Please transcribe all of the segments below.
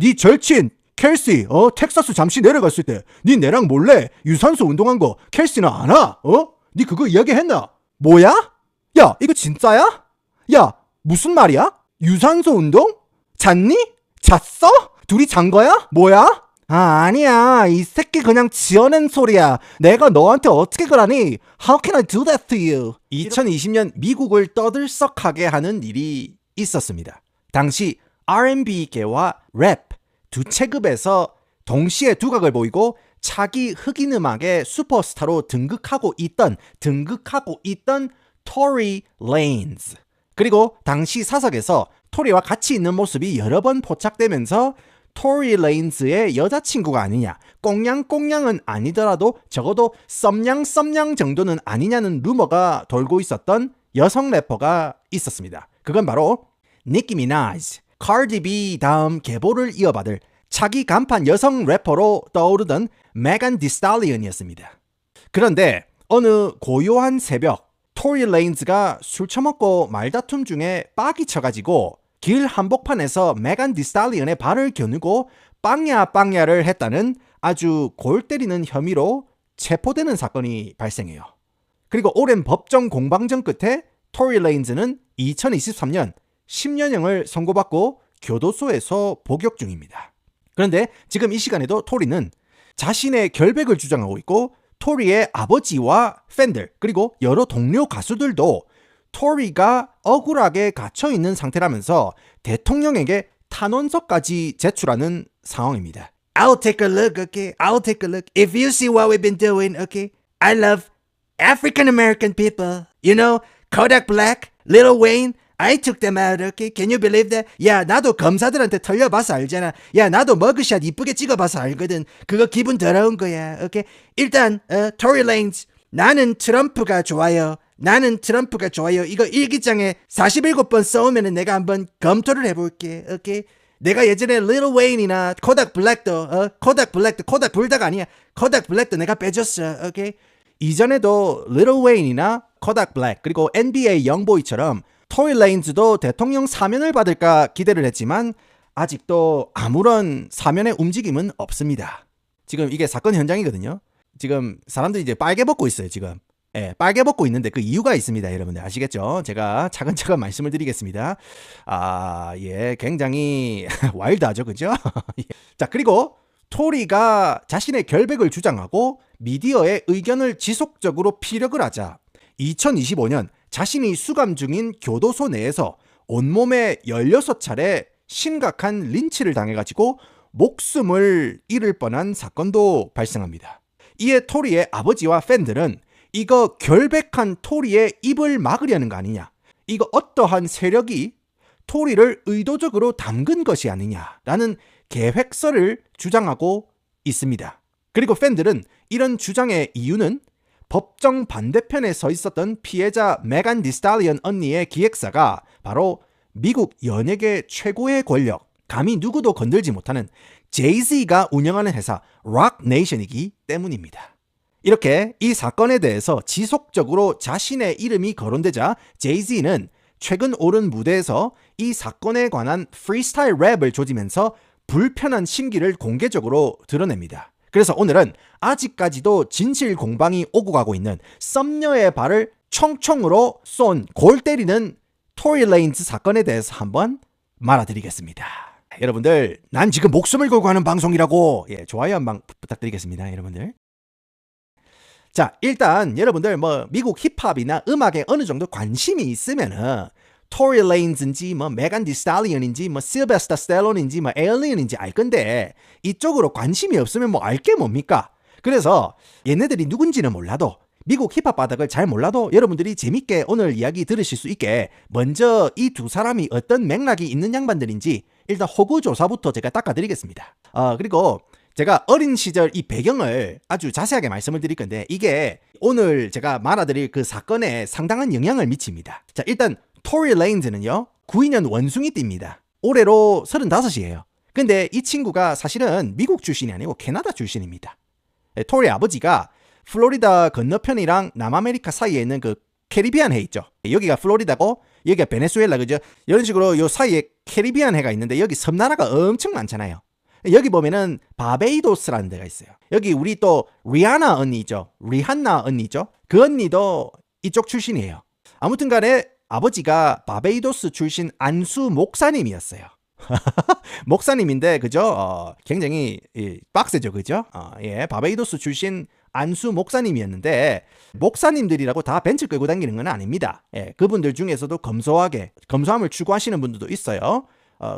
네 절친 켈시 텍사스 잠시 내려갔을 때 네 내랑 몰래 유산소 운동한 거 켈시는 아나? 네 그거 이야기했나? 뭐야? 야 이거 진짜야? 야 무슨 말이야? 유산소 운동? 잤니? 잤어? 둘이 잔 거야? 뭐야? 아니야 이 새끼 그냥 지어낸 소리야. 내가 너한테 어떻게 그러니? How can I do that to you? 2020년 미국을 떠들썩하게 하는 일이 있었습니다. 당시 R&B계와 랩 두 체급에서 동시에 두각을 보이고 차기 흑인 음악의 슈퍼스타로 등극하고 있던 토리 레인즈. 그리고 당시 사석에서 토리와 같이 있는 모습이 여러 번 포착되면서 토리 레인즈의 여자친구가 아니냐, 꽁냥꽁냥은 아니더라도 적어도 썸냥 정도는 아니냐는 루머가 돌고 있었던 여성 래퍼가 있었습니다. 그건 바로 니키 미나즈, 카디 B 다음 계보를 이어받을 차기 간판 여성 래퍼로 떠오르던 메간 디스탈리언이었습니다. 그런데 어느 고요한 새벽 토리 레인즈가 술 처먹고 말다툼 중에 빡이 쳐가지고 길 한복판에서 메간 디스탈리언의 발을 겨누고 빵야를 했다는 아주 골 때리는 혐의로 체포되는 사건이 발생해요. 그리고 오랜 법정 공방전 끝에 토리 레인즈는 2023년 10년형을 선고받고 교도소에서 복역 중입니다. 그런데 지금 이 시간에도 토리는 자신의 결백을 주장하고 있고 토리의 아버지와 팬들 그리고 여러 동료 가수들도 토리가 억울하게 갇혀있는 상태라면서 대통령에게 탄원서까지 제출하는 상황입니다. I'll take a look, okay? I'll take a look. If you see what we've been doing, okay? I love African American people. You know, Kodak Black, Lil Wayne, I took them out, okay? Can you believe that? 야, 나도 검사들한테 털려봐서 알잖아. 야, 나도 머그샷 이쁘게 찍어봐서 알거든. 그거 기분 더러운 거야, okay? 일단, 토리 레인즈, 나는 트럼프가 좋아요. 이거 일기장에 47번 써오면 내가 한번 검토를 해볼게, okay? 내가 예전에 Lil Wayne이나 코닥 블랙도 코닥 불닭 아니야. 코닥 블랙도 내가 빼줬어, okay? 이전에도 Lil Wayne이나 코닥 블랙 그리고 NBA 영보이처럼 토리 레인즈도 대통령 사면을 받을까 기대를 했지만 아직도 아무런 사면의 움직임은 없습니다. 지금 이게 사건 현장이거든요. 지금 사람들이 이제 빨개 벗고 있어요. 지금 빨개 벗고 있는데 그 이유가 있습니다. 여러분들 아시겠죠? 제가 차근차근 말씀을 드리겠습니다. 굉장히 와일드하죠, 그죠? 자, 그리고 토리가 자신의 결백을 주장하고 미디어의 의견을 지속적으로 피력을 하자 2025년 자신이 수감 중인 교도소 내에서 온몸에 16차례 심각한 린치를 당해가지고 목숨을 잃을 뻔한 사건도 발생합니다. 이에 토리의 아버지와 팬들은 이거 결백한 토리의 입을 막으려는 거 아니냐, 이거 어떠한 세력이 토리를 의도적으로 담근 것이 아니냐라는 계획서를 주장하고 있습니다. 그리고 팬들은 이런 주장의 이유는 법정 반대편에 서 있었던 피해자 메간 디스탈리언 언니의 기획사가 바로 미국 연예계 최고의 권력, 감히 누구도 건들지 못하는 제이지가 운영하는 회사 록네이션이기 때문입니다. 이렇게 이 사건에 대해서 지속적으로 자신의 이름이 거론되자 제이지는 최근 오른 무대에서 이 사건에 관한 프리스타일 랩을 조지면서 불편한 심기를 공개적으로 드러냅니다. 그래서 오늘은 아직까지도 진실 공방이 오고 가고 있는 썸녀의 발을 총총으로 쏜 골 때리는 토리 레인즈 사건에 대해서 한번 말아드리겠습니다. 여러분들, 난 지금 목숨을 걸고 하는 방송이라고 좋아요 한번 부탁드리겠습니다. 여러분들. 자, 일단 여러분들 미국 힙합이나 음악에 어느 정도 관심이 있으면은 토리 레인즈인지 메간 디스탈리언인지 실베스터 스텔론인지 에일리언인지 알 건데 이쪽으로 관심이 없으면 알 게 뭡니까? 그래서 얘네들이 누군지는 몰라도 미국 힙합 바닥을 잘 몰라도 여러분들이 재밌게 오늘 이야기 들으실 수 있게 먼저 이 두 사람이 어떤 맥락이 있는 양반들인지 일단 호구 조사부터 제가 닦아드리겠습니다. 그리고 제가 어린 시절 이 배경을 아주 자세하게 말씀을 드릴 건데 이게 오늘 제가 말아드릴 그 사건에 상당한 영향을 미칩니다. 자, 일단 토리 레인즈는요 92년 원숭이띠입니다. 올해로 35이에요. 근데 이 친구가 사실은 미국 출신이 아니고 캐나다 출신입니다. 토리 아버지가 플로리다 건너편이랑 남아메리카 사이에 있는 그 캐리비안 해 있죠. 여기가 플로리다고 여기가 베네수엘라, 그죠? 이런 식으로 요 사이에 캐리비안 해가 있는데 여기 섬나라가 엄청 많잖아요. 여기 보면은 바베이도스라는 데가 있어요. 여기 우리 또 리하나 언니죠. 리한나 언니죠. 그 언니도 이쪽 출신이에요. 아무튼 간에 아버지가 바베이도스 출신 안수 목사님이었어요. 목사님인데 그죠? 굉장히 빡세죠, 그죠? 예, 바베이도스 출신 안수 목사님이었는데 목사님들이라고 다 벤츠 끌고 다니는 건 아닙니다. 예, 그분들 중에서도 검소함을 추구하시는 분들도 있어요.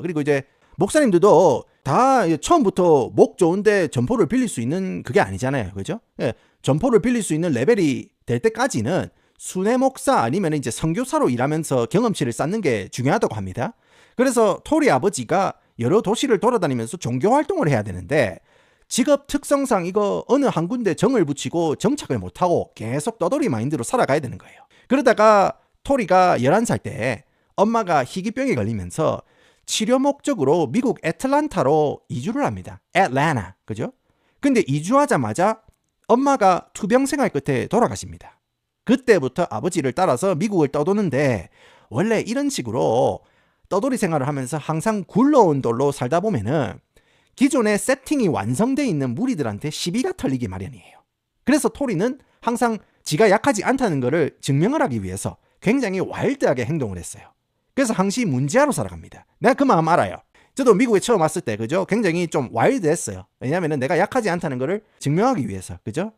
그리고 이제 목사님들도 다 처음부터 목 좋은데 점포를 빌릴 수 있는 그게 아니잖아요, 그죠? 예, 점포를 빌릴 수 있는 레벨이 될 때까지는 순회 목사 아니면 이제 선교사로 일하면서 경험치를 쌓는 게 중요하다고 합니다. 그래서 토리 아버지가 여러 도시를 돌아다니면서 종교 활동을 해야 되는데 직업 특성상 이거 어느 한 군데 정을 붙이고 정착을 못하고 계속 떠돌이 마인드로 살아가야 되는 거예요. 그러다가 토리가 11살 때 엄마가 희귀병에 걸리면서 치료 목적으로 미국 애틀란타로 이주를 합니다. 애틀랜타, 그죠? 근데 이주하자마자 엄마가 투병 생활 끝에 돌아가십니다. 그때부터 아버지를 따라서 미국을 떠도는데 원래 이런 식으로 떠돌이 생활을 하면서 항상 굴러온 돌로 살다 보면은 기존의 세팅이 완성되어 있는 무리들한테 시비가 털리기 마련이에요. 그래서 토리는 항상 지가 약하지 않다는 것을 증명을 하기 위해서 굉장히 와일드하게 행동을 했어요. 그래서 항시 문제아로 살아갑니다. 내가 그 마음 알아요. 저도 미국에 처음 왔을 때 그죠? 굉장히 좀 와일드했어요. 왜냐하면 내가 약하지 않다는 것을 증명하기 위해서, 그죠?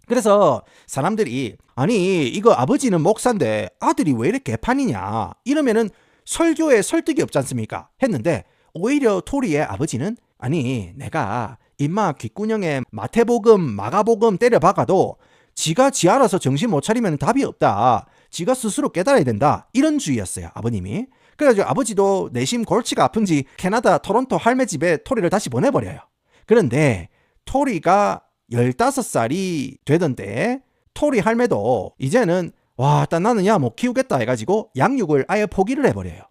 그래서 사람들이 아니 이거 아버지는 목사인데 아들이 왜 이렇게 개판이냐 이러면은 설교에 설득이 없지 않습니까? 했는데 오히려 토리의 아버지는 아니 내가 임마 귓구녕에 마태복음 마가복음 때려박아도 지가 지 알아서 정신 못 차리면 답이 없다. 지가 스스로 깨달아야 된다. 이런 주의였어요, 아버님이. 그래가지고 아버지도 내심 골치가 아픈지 캐나다 토론토 할매 집에 토리를 다시 보내버려요. 그런데 토리가 15살이 되던 때 토리 할매도 이제는 와, 일단 나는 야 못 키우겠다 해가지고 양육을 아예 포기를 해버려요.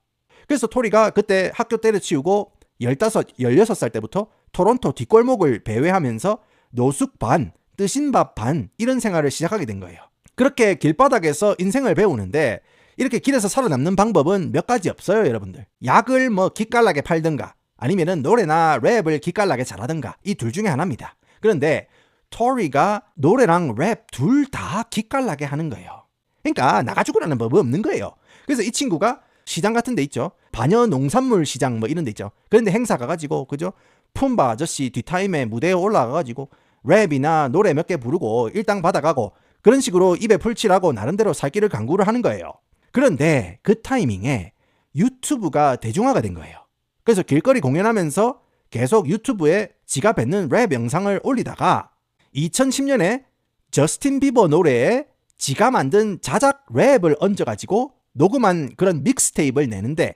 그래서 토리가 그때 학교 때려치우고 16살 때부터 토론토 뒷골목을 배회하면서 노숙 반, 뜨신 밥 반 이런 생활을 시작하게 된 거예요. 그렇게 길바닥에서 인생을 배우는데 이렇게 길에서 살아남는 방법은 몇 가지 없어요, 여러분들. 약을 뭐 기깔나게 팔든가 아니면은 노래나 랩을 기깔나게 잘하든가 이 둘 중에 하나입니다. 그런데 토리가 노래랑 랩 둘 다 기깔나게 하는 거예요. 그러니까 나가지고라는 법은 없는 거예요. 그래서 이 친구가 시장 같은 데 있죠. 반여 농산물 시장 뭐 이런 데 있죠. 그런데 행사 가가지고 그죠? 푼바 아저씨 뒷타임에 무대에 올라가가지고 랩이나 노래 몇 개 부르고 일당 받아가고 그런 식으로 입에 풀칠하고 나름대로 살 길을 강구를 하는 거예요. 그런데 그 타이밍에 유튜브가 대중화가 된 거예요. 그래서 길거리 공연하면서 계속 유튜브에 지가 뱉는 랩 영상을 올리다가 2010년에 저스틴 비버 노래에 지가 만든 자작 랩을 얹어가지고 녹음한 그런 믹스테이프를 내는데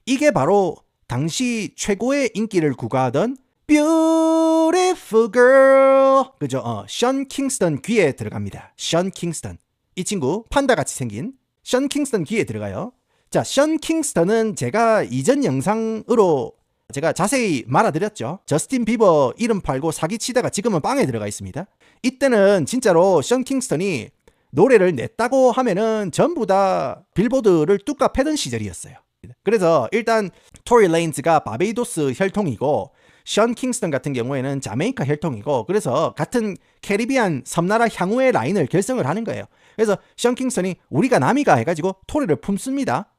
이게 바로 당시 최고의 인기를 구가하던 Beautiful Girl 그죠? 션 킹스턴 귀에 들어갑니다. 션 킹스턴 이 친구 판다같이 생긴 션 킹스턴 귀에 들어가요. 자, 션 킹스턴은 제가 이전 영상으로 제가 자세히 말아드렸죠. 저스틴 비버 이름 팔고 사기치다가 지금은 빵에 들어가 있습니다. 이때는 진짜로 션 킹스턴이 노래를 냈다고 하면은 전부 다 빌보드를 뚝까 패던 시절이었어요. 그래서 일단 토리 레인즈가 바베이도스 혈통이고 션 킹스턴 같은 경우에는 자메이카 혈통이고 그래서 같은 캐리비안 섬나라 향후의 라인을 결성을 하는 거예요. 그래서 션 킹스턴이 우리가 남이가 해가지고 토리를 품습니다.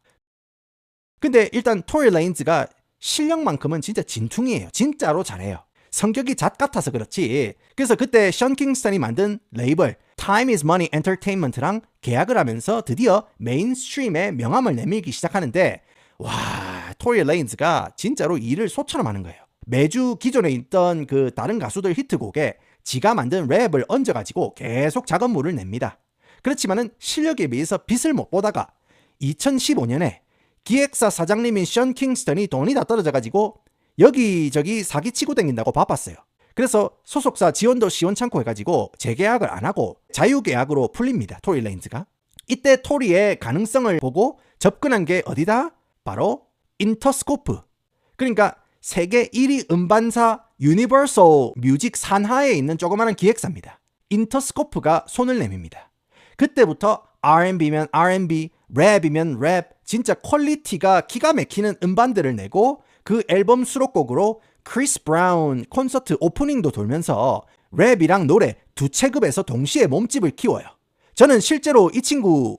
근데 일단 토리 레인즈가 실력만큼은 진짜 진퉁이에요. 진짜로 잘해요. 성격이 잣 같아서 그렇지. 그래서 그때 션 킹스턴이 만든 레이블 Time is Money Entertainment랑 계약을 하면서 드디어 메인스트림에 명함을 내밀기 시작하는데 와, 토리 레인즈가 진짜로 일을 소처럼 하는 거예요. 매주 기존에 있던 그 다른 가수들 히트곡에 지가 만든 랩을 얹어가지고 계속 작업물을 냅니다. 그렇지만은 실력에 비해서 빛을 못 보다가 2015년에 기획사 사장님인 션 킹스턴이 돈이 다 떨어져가지고 여기저기 사기치고 댕긴다고 바빴어요. 그래서 소속사 지원도 시원찮고 해가지고 재계약을 안 하고 자유계약으로 풀립니다. 토리 레인즈가. 이때 토리의 가능성을 보고 접근한 게 어디다? 바로 인터스코프. 그러니까 세계 1위 음반사 유니버설 뮤직 산하에 있는 조그마한 기획사입니다. 인터스코프가 손을 내밉니다. 그때부터 R&B면 R&B, 랩이면 랩, 진짜 퀄리티가 기가 막히는 음반들을 내고 그 앨범 수록곡으로 크리스 브라운 콘서트 오프닝도 돌면서 랩이랑 노래 두 체급에서 동시에 몸집을 키워요. 저는 실제로 이 친구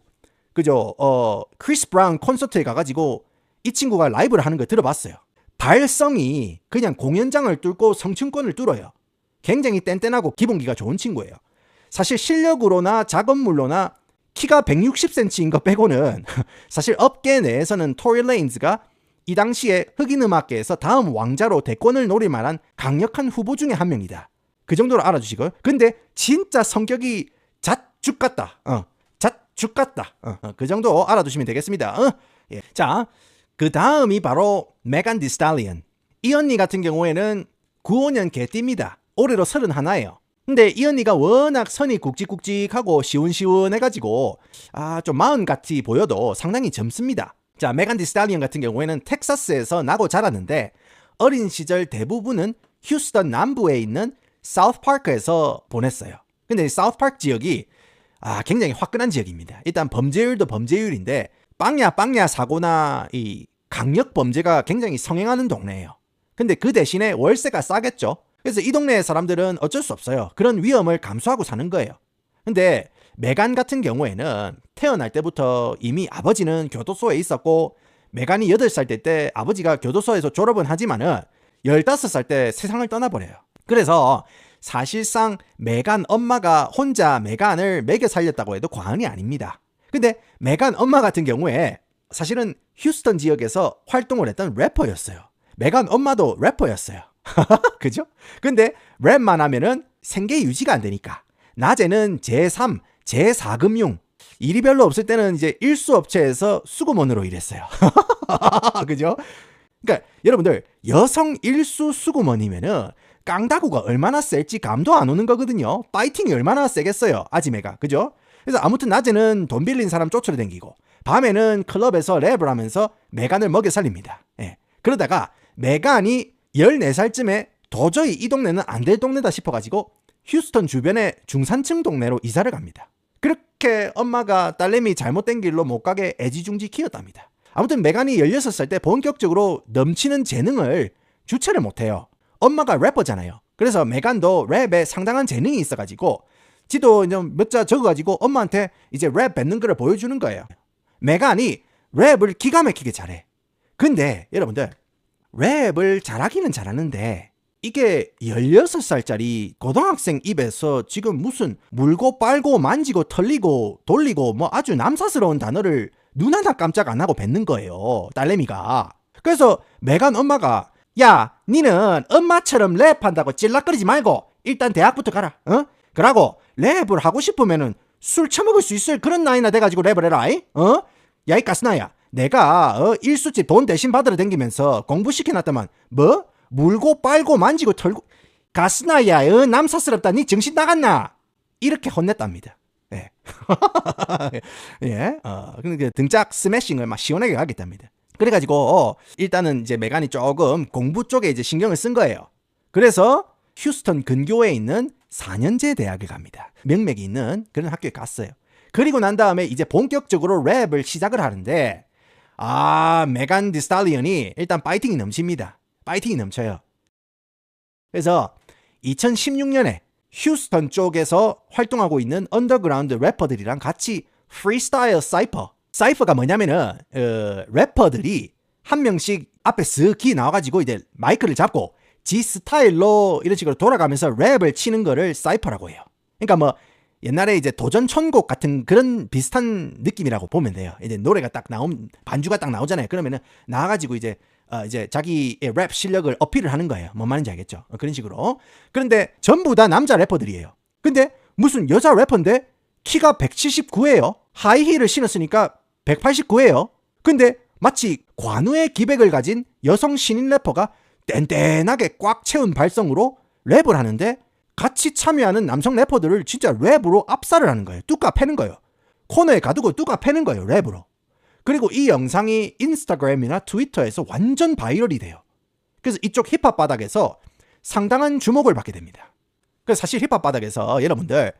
크리스 브라운 콘서트에 가가지고 이 친구가 라이브를 하는 걸 들어봤어요. 발성이 그냥 공연장을 뚫고 성층권을 뚫어요. 굉장히 뗀뗀하고 기본기가 좋은 친구예요. 사실 실력으로나 작업물로나 키가 160cm인 거 빼고는 사실 업계 내에서는 토리 레인즈가 이 당시에 흑인 음악계에서 다음 왕자로 대권을 노릴 만한 강력한 후보 중에 한 명이다. 그 정도로 알아주시고요. 근데 진짜 성격이 잣죽 같다. 잣죽 같다. 그 정도 알아두시면 되겠습니다. 예. 자, 그 다음이 바로 메간 디 스탈리언. 이 언니 같은 경우에는 95년 개띠입니다. 올해로 31예요. 근데 이 언니가 워낙 선이 굵직굵직하고 시원시원해가지고 좀 마흔같이 보여도 상당히 젊습니다. 자, 메간 디 스탈리언 같은 경우에는 텍사스에서 나고 자랐는데 어린 시절 대부분은 휴스턴 남부에 있는 사우스파크에서 보냈어요. 근데 사우스파크 지역이 굉장히 화끈한 지역입니다. 일단 범죄율도 범죄율인데 빵야 사고나 이 강력 범죄가 굉장히 성행하는 동네예요. 근데 그 대신에 월세가 싸겠죠. 그래서 이 동네 사람들은 어쩔 수 없어요. 그런 위험을 감수하고 사는 거예요. 근데 메간 같은 경우에는 태어날 때부터 이미 아버지는 교도소에 있었고 메간이 8살 때 아버지가 교도소에서 졸업은 하지만은 15살 때 세상을 떠나버려요. 그래서 사실상 메간 엄마가 혼자 메간을 먹여 살렸다고 해도 과언이 아닙니다. 근데 메간 엄마 같은 경우에 사실은 휴스턴 지역에서 활동을 했던 래퍼였어요. 메간 엄마도 래퍼였어요. 그죠? 근데 랩만 하면은 생계 유지가 안 되니까 낮에는 제3, 제4금융 일이 별로 없을 때는 이제 일수업체에서 수구먼으로 일했어요. 그죠? 그러니까 여러분들 여성 일수 수구먼이면은 깡다구가 얼마나 셀지 감도 안 오는 거거든요. 파이팅이 얼마나 세겠어요. 아지매가. 그죠? 그래서 아무튼 낮에는 돈 빌린 사람 쫓으러 다니고 밤에는 클럽에서 랩을 하면서 메간을 먹여 살립니다. 예. 그러다가 메간이 14살쯤에 도저히 이 동네는 안 될 동네다 싶어가지고 휴스턴 주변의 중산층 동네로 이사를 갑니다. 그렇게 엄마가 딸내미 잘못된 길로 못 가게 애지중지 키웠답니다. 아무튼 메간이 16살 때 본격적으로 넘치는 재능을 주체를 못해요. 엄마가 래퍼잖아요. 그래서 메간도 랩에 상당한 재능이 있어가지고 지도 몇 자 적어가지고 엄마한테 이제 랩 뱉는 거를 보여주는 거예요. 메간이 랩을 기가 막히게 잘해. 근데 여러분들 랩을 잘하기는 잘하는데 이게 16살짜리 고등학생 입에서 지금 무슨 물고 빨고 만지고 털리고 돌리고 뭐 아주 남사스러운 단어를 눈 하나 깜짝 안 하고 뱉는 거예요. 딸내미가. 그래서 메간 엄마가 야, 니는 엄마처럼 랩한다고 찔락거리지 말고 일단 대학부터 가라. 그러고 랩을 하고 싶으면은 술 처먹을 수 있을 그런 나이나 돼가지고 랩을 해라. 야, 이 가스나야. 내가 일수집 돈 대신 받으러 댕기면서 공부시켜놨다만 뭐? 물고 빨고 만지고 털고 가스나야 남사스럽다. 니 정신 나갔나? 이렇게 혼냈답니다. 예. 예. 근데 등짝 스매싱을 막 시원하게 가겠답니다. 그래가지고 일단은 이제 메간이 조금 공부 쪽에 이제 신경을 쓴 거예요. 그래서 휴스턴 근교에 있는 4년제 대학을 갑니다. 명맥이 있는 그런 학교에 갔어요. 그리고 난 다음에 이제 본격적으로 랩을 시작을 하는데 메간 디 스탈리언이 일단 파이팅이 넘칩니다. 파이팅이 넘쳐요. 그래서 2016년에 휴스턴 쪽에서 활동하고 있는 언더그라운드 래퍼들이랑 같이 프리스타일 사이퍼가 뭐냐면은 래퍼들이 한 명씩 앞에 쓱 나와가지고 이제 마이크를 잡고 지 스타일로 이런 식으로 돌아가면서 랩을 치는 거를 사이퍼라고 해요. 그러니까 뭐 옛날에 이제 도전 천곡 같은 그런 비슷한 느낌이라고 보면 돼요. 이제 노래가 딱 반주가 딱 나오잖아요. 그러면은 나와가지고 이제 자기의 랩 실력을 어필을 하는 거예요. 뭔 말인지 알겠죠? 그런 식으로. 그런데 전부 다 남자 래퍼들이에요. 근데 무슨 여자 래퍼인데 키가 179예요. 하이힐을 신었으니까 189예요. 근데 마치 관우의 기백을 가진 여성 신인 래퍼가 뗀뗀하게 꽉 채운 발성으로 랩을 하는데 같이 참여하는 남성 래퍼들을 진짜 랩으로 압살을 하는 거예요. 뚜까 패는 거예요. 코너에 가두고 뚜까 패는 거예요. 랩으로. 그리고 이 영상이 인스타그램이나 트위터에서 완전 바이럴이 돼요. 그래서 이쪽 힙합 바닥에서 상당한 주목을 받게 됩니다. 그래서 사실 힙합 바닥에서 여러분들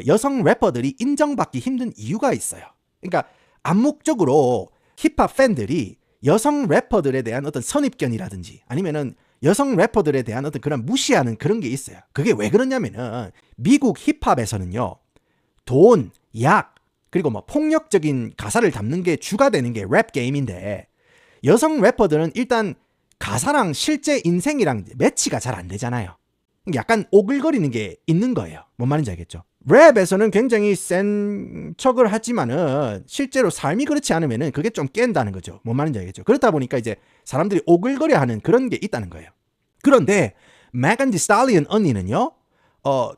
여성 래퍼들이 인정받기 힘든 이유가 있어요. 그러니까 암묵적으로 힙합 팬들이 여성 래퍼들에 대한 어떤 선입견이라든지 아니면은 여성 래퍼들에 대한 어떤 그런 무시하는 그런 게 있어요. 그게 왜 그러냐면은 미국 힙합에서는요. 돈, 약, 그리고 뭐 폭력적인 가사를 담는 게 주가 되는 게 랩 게임인데 여성 래퍼들은 일단 가사랑 실제 인생이랑 매치가 잘 안 되잖아요. 약간 오글거리는 게 있는 거예요. 뭔 말인지 알겠죠? 랩에서는 굉장히 센 척을 하지만은 실제로 삶이 그렇지 않으면은 그게 좀 깬다는 거죠. 뭔 말인지 알겠죠? 그렇다 보니까 이제 사람들이 오글거려 하는 그런 게 있다는 거예요. 그런데 메간 디 스탈리언 언니는요.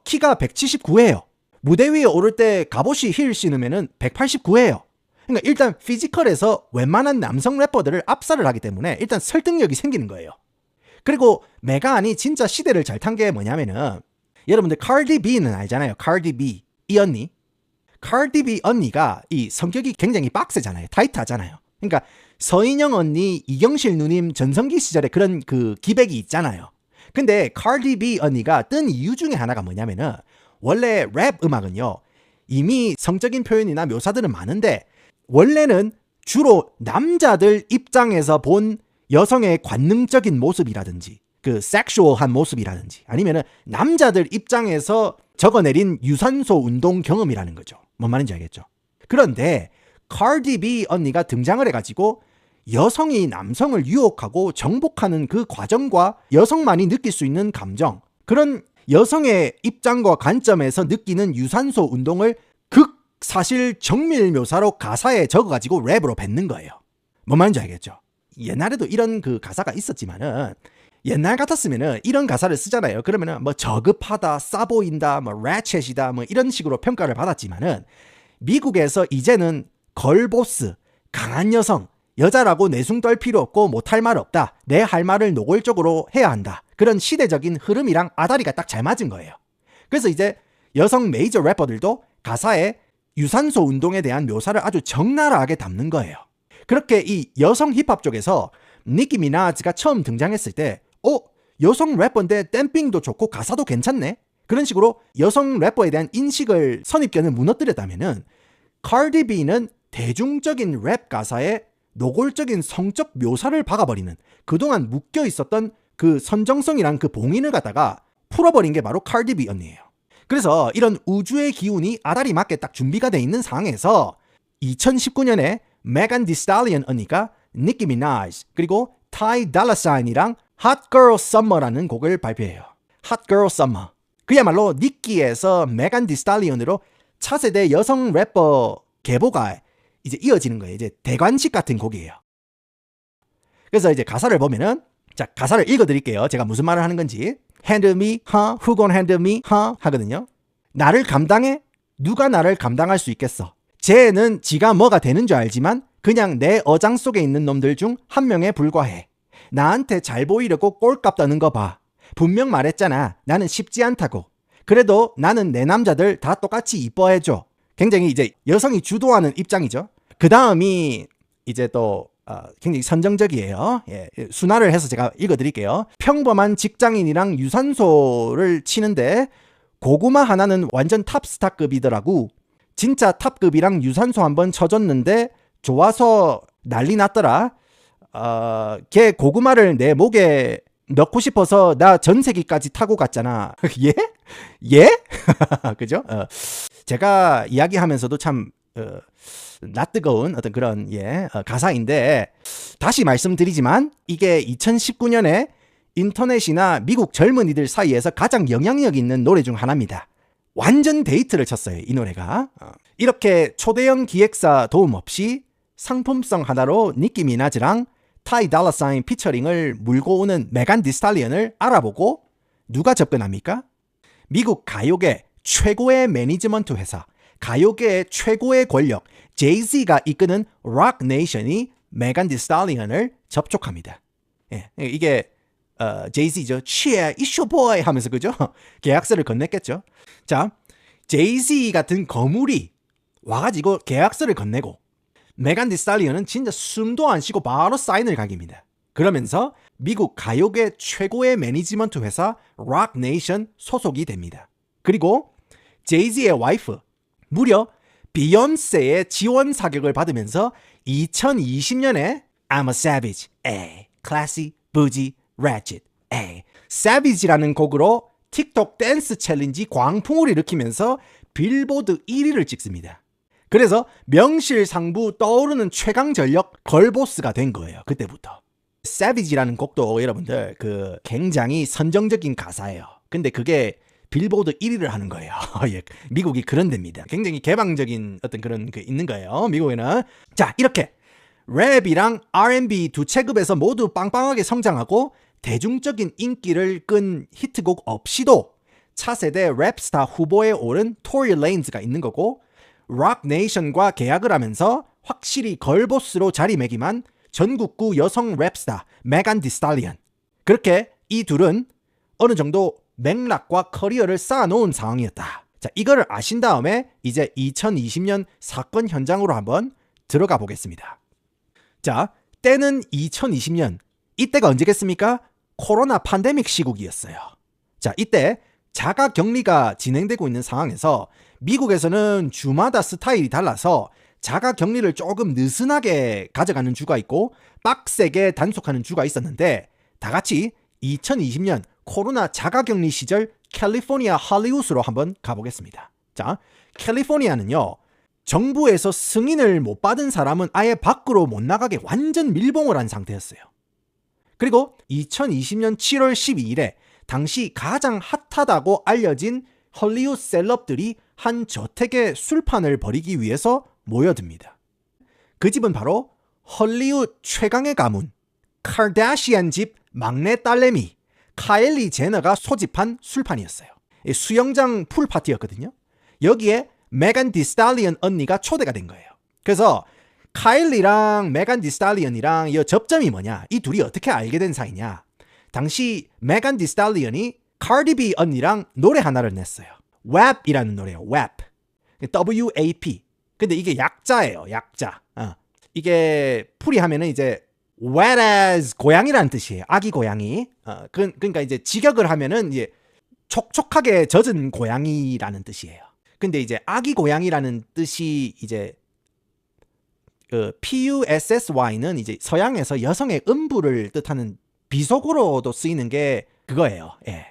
키가 179예요. 무대 위에 오를 때 갑옷이 힐 신으면은 189예요. 그러니까 일단 피지컬에서 웬만한 남성 래퍼들을 압살을 하기 때문에 일단 설득력이 생기는 거예요. 그리고 메간이 진짜 시대를 잘 탄 게 뭐냐면은 여러분들 카디 B는 알잖아요. 카디 B 이 언니. 카디 B 언니가 이 성격이 굉장히 빡세잖아요. 타이트하잖아요. 그러니까 서인영 언니, 이경실 누님 전성기 시절에 그런 그 기백이 있잖아요. 근데 카디 B 언니가 뜬 이유 중에 하나가 뭐냐면은 원래 랩 음악은요. 이미 성적인 표현이나 묘사들은 많은데 원래는 주로 남자들 입장에서 본 여성의 관능적인 모습이라든지 그 섹슈얼한 모습이라든지 아니면은 남자들 입장에서 적어내린 유산소 운동 경험이라는 거죠. 뭔 말인지 알겠죠? 그런데 카디 B 언니가 등장을 해가지고 여성이 남성을 유혹하고 정복하는 그 과정과 여성만이 느낄 수 있는 감정, 그런 여성의 입장과 관점에서 느끼는 유산소 운동을 극사실 정밀 묘사로 가사에 적어가지고 랩으로 뱉는 거예요. 뭔 말인지 알겠죠? 옛날에도 이런 그 가사가 있었지만은 옛날 같았으면은 이런 가사를 쓰잖아요. 그러면은 뭐 저급하다, 싸 보인다, 뭐 래쳇이다, 뭐 이런 식으로 평가를 받았지만은 미국에서 이제는 걸보스, 강한 여성, 여자라고 내숭 떨 필요 없고 못할 말 없다. 내 할 말을 노골적으로 해야 한다. 그런 시대적인 흐름이랑 아다리가 딱 잘 맞은 거예요. 그래서 이제 여성 메이저 래퍼들도 가사에 유산소 운동에 대한 묘사를 아주 적나라하게 담는 거예요. 그렇게 이 여성 힙합 쪽에서 니키 미나즈가 처음 등장했을 때 여성 래퍼인데 댐핑도 좋고 가사도 괜찮네? 그런 식으로 여성 래퍼에 대한 인식을 선입견을 무너뜨렸다면은 카디 B는 대중적인 랩 가사에 노골적인 성적 묘사를 박아버리는 그동안 묶여 있었던 그 선정성이란 그 봉인을 갖다가 풀어버린 게 바로 카디 B 언니예요. 그래서 이런 우주의 기운이 아다리 맞게 딱 준비가 돼 있는 상황에서 2019년에 메간 디 스탈리언 언니가 니키 미나즈 그리고 타이 달라 사인이랑 Hot Girl Summer라는 곡을 발표해요. Hot Girl Summer. 그야말로 니키에서 메간 디 스탈리언으로 차세대 여성 래퍼 계보가 이제 이어지는 거예요. 이제 대관식 같은 곡이에요. 그래서 이제 가사를 보면은 자, 가사를 읽어드릴게요. 제가 무슨 말을 하는 건지. Handle me, huh? Who gon' handle me, huh? 하거든요. 나를 감당해? 누가 나를 감당할 수 있겠어? 쟤는 지가 뭐가 되는 줄 알지만 그냥 내 어장 속에 있는 놈들 중 한 명에 불과해. 나한테 잘 보이려고 꼴값 떠는 거 봐. 분명 말했잖아. 나는 쉽지 않다고. 그래도 나는 내 남자들 다 똑같이 이뻐해줘. 굉장히 이제 여성이 주도하는 입장이죠. 그 다음이 이제 또 굉장히 선정적이에요. 예, 순화를 해서 제가 읽어드릴게요. 평범한 직장인이랑 유산소를 치는데 고구마 하나는 완전 탑스타급이더라고. 진짜 탑급이랑 유산소 한번 쳐줬는데 좋아서 난리 났더라. 걔 고구마를 내 목에 넣고 싶어서 나 전세기까지 타고 갔잖아. 예? 예? 그죠? 제가 이야기하면서도 참 낯뜨거운 어떤 그런 가사인데 다시 말씀드리지만 이게 2019년에 인터넷이나 미국 젊은이들 사이에서 가장 영향력 있는 노래 중 하나입니다. 완전 데이트를 쳤어요, 이 노래가. 이렇게 초대형 기획사 도움 없이 상품성 하나로 니키 미나즈랑 타이 달라 사인 피처링을 물고 오는 메간 디 스탈리언을 알아보고 누가 접근합니까? 미국 가요계 최고의 매니지먼트 회사, 가요계의 최고의 권력, 제이지가 이끄는 록 네이션이 메간 디 스탈리언을 접촉합니다. 예, 이게 제이지죠. Yeah, it's your boy 하면서 그죠? 계약서를 건넸겠죠. 자, 제이지 같은 거물이 와가지고 계약서를 건네고 메간 디 스탈리언은 진짜 숨도 안 쉬고 바로 사인을 각입니다. 그러면서 미국 가요계 최고의 매니지먼트 회사 록 네이션 소속이 됩니다. 그리고 제이지의 와이프 무려 비욘세의 지원 사격을 받으면서 2020년에 I'm a savage, classy, bougie, ratchet, Savage라는 곡으로 틱톡 댄스 챌린지 광풍을 일으키면서 빌보드 1위를 찍습니다. 그래서 명실상부 떠오르는 최강 전력 걸보스가 된 거예요. 그때부터. Savage라는 곡도 여러분들 굉장히 선정적인 가사예요. 근데 그게 빌보드 1위를 하는 거예요. 예, 미국이 그런 데입니다. 굉장히 개방적인 어떤 그런 있는 거예요. 미국에는. 자, 이렇게 랩이랑 R&B 두 체급에서 모두 빵빵하게 성장하고 대중적인 인기를 끈 히트곡 없이도 차세대 랩스타 후보에 오른 토리 레인즈가 있는 거고, 록 네이션과 계약을 하면서 확실히 걸보스로 자리매김한 전국구 여성 랩스타 메간 디 스탈리언. 그렇게 이 둘은 어느 정도 맥락과 커리어를 쌓아놓은 상황이었다. 자, 이거를 아신 다음에 이제 2020년 사건 현장으로 한번 들어가 보겠습니다. 자, 때는 2020년. 이때가 언제겠습니까? 코로나 팬데믹 시국이었어요. 자, 이때 자가격리가 진행되고 있는 상황에서 미국에서는 주마다 스타일이 달라서 자가격리를 조금 느슨하게 가져가는 주가 있고 빡세게 단속하는 주가 있었는데, 다 같이 2020년 코로나 자가격리 시절 캘리포니아 할리우드로 한번 가보겠습니다. 자, 캘리포니아는요, 정부에서 승인을 못 받은 사람은 아예 밖으로 못 나가게 완전 밀봉을 한 상태였어요. 그리고 2020년 7월 12일에 당시 가장 핫하다고 알려진 헐리우드 셀럽들이 한 저택에 술판을 벌이기 위해서 모여듭니다. 그 집은 바로 헐리우드 최강의 가문 카르다시안 집 막내 딸내미 카일리 제너가 소집한 술판이었어요. 수영장 풀파티였거든요. 여기에 메간 디 스탈리언 언니가 초대가 된 거예요. 그래서 카일리랑 메간 디 스탈리언이랑 이 접점이 뭐냐, 이 둘이 어떻게 알게 된 사이냐. 당시 메간 디 스탈리언이 카디비 언니랑 노래 하나를 냈어요. WAP이라는 노래예요. WAP. WAP. 근데 이게 약자예요. 약자. 이게 풀이하면은 이제 wet as 고양이라는 뜻이에요. 아기 고양이. 그러니까 이제 직역을 하면은 이제 촉촉하게 젖은 고양이라는 뜻이에요. 근데 이제 아기 고양이라는 뜻이 이제 PUSSY는 이제 서양에서 여성의 음부를 뜻하는 비속어로도 쓰이는 게 그거예요. 예.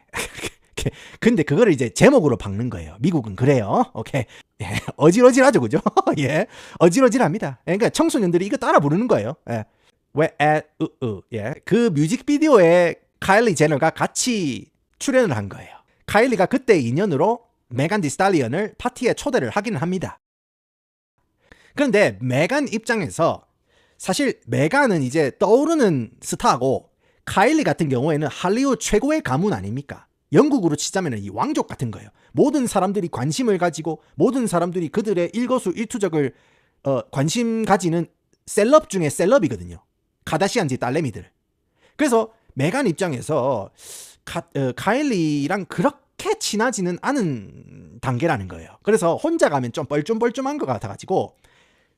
근데 그거를 이제 제목으로 박는 거예요. 미국은 그래요. 오케이. 예. 어질어질하죠, 그죠? 예. 어질어질합니다. 그러니까 청소년들이 이거 따라 부르는 거예요. 예. 예. 그 뮤직비디오에 카일리 제너가 같이 출연을 한 거예요. 카일리가 그때 인연으로 메간 디 스탈리언을 파티에 초대를 하기는 합니다. 그런데 메간 입장에서 사실 메간은 이제 떠오르는 스타고 카일리 같은 경우에는 할리우드 최고의 가문 아닙니까? 영국으로 치자면 이 왕족 같은 거예요. 모든 사람들이 관심을 가지고 모든 사람들이 그들의 일거수일투족을 관심 가지는 셀럽 중에 셀럽이거든요. 카다시안지 딸내미들. 그래서 메간 입장에서 카일리랑 그렇게 친하지는 않은 단계라는 거예요. 그래서 혼자 가면 좀 뻘쭘뻘쭘한 것 같아가지고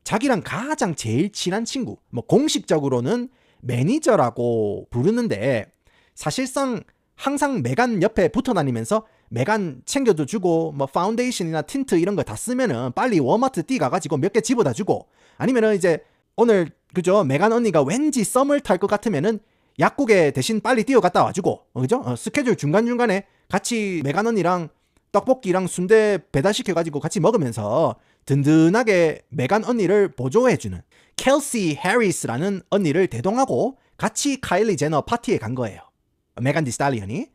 자기랑 가장 제일 친한 친구, 공식적으로는 매니저라고 부르는데 사실상 항상 메간 옆에 붙어 다니면서 메간 챙겨도 주고 파운데이션이나 틴트 이런 거 다 쓰면은 빨리 워마트 뛰 가가지고 몇 개 집어다 주고, 아니면은 이제 오늘 그죠, 메간 언니가 왠지 썸을 탈 것 같으면은 약국에 대신 빨리 뛰어갔다 와주고, 그죠? 스케줄 중간중간에 같이 메간 언니랑 떡볶이랑 순대 배달시켜가지고 같이 먹으면서 든든하게 메간 언니를 보조해주는 켈시 해리스라는 언니를 대동하고 같이 카일리 제너 파티에 간 거예요. 메간 디 스탈리언이.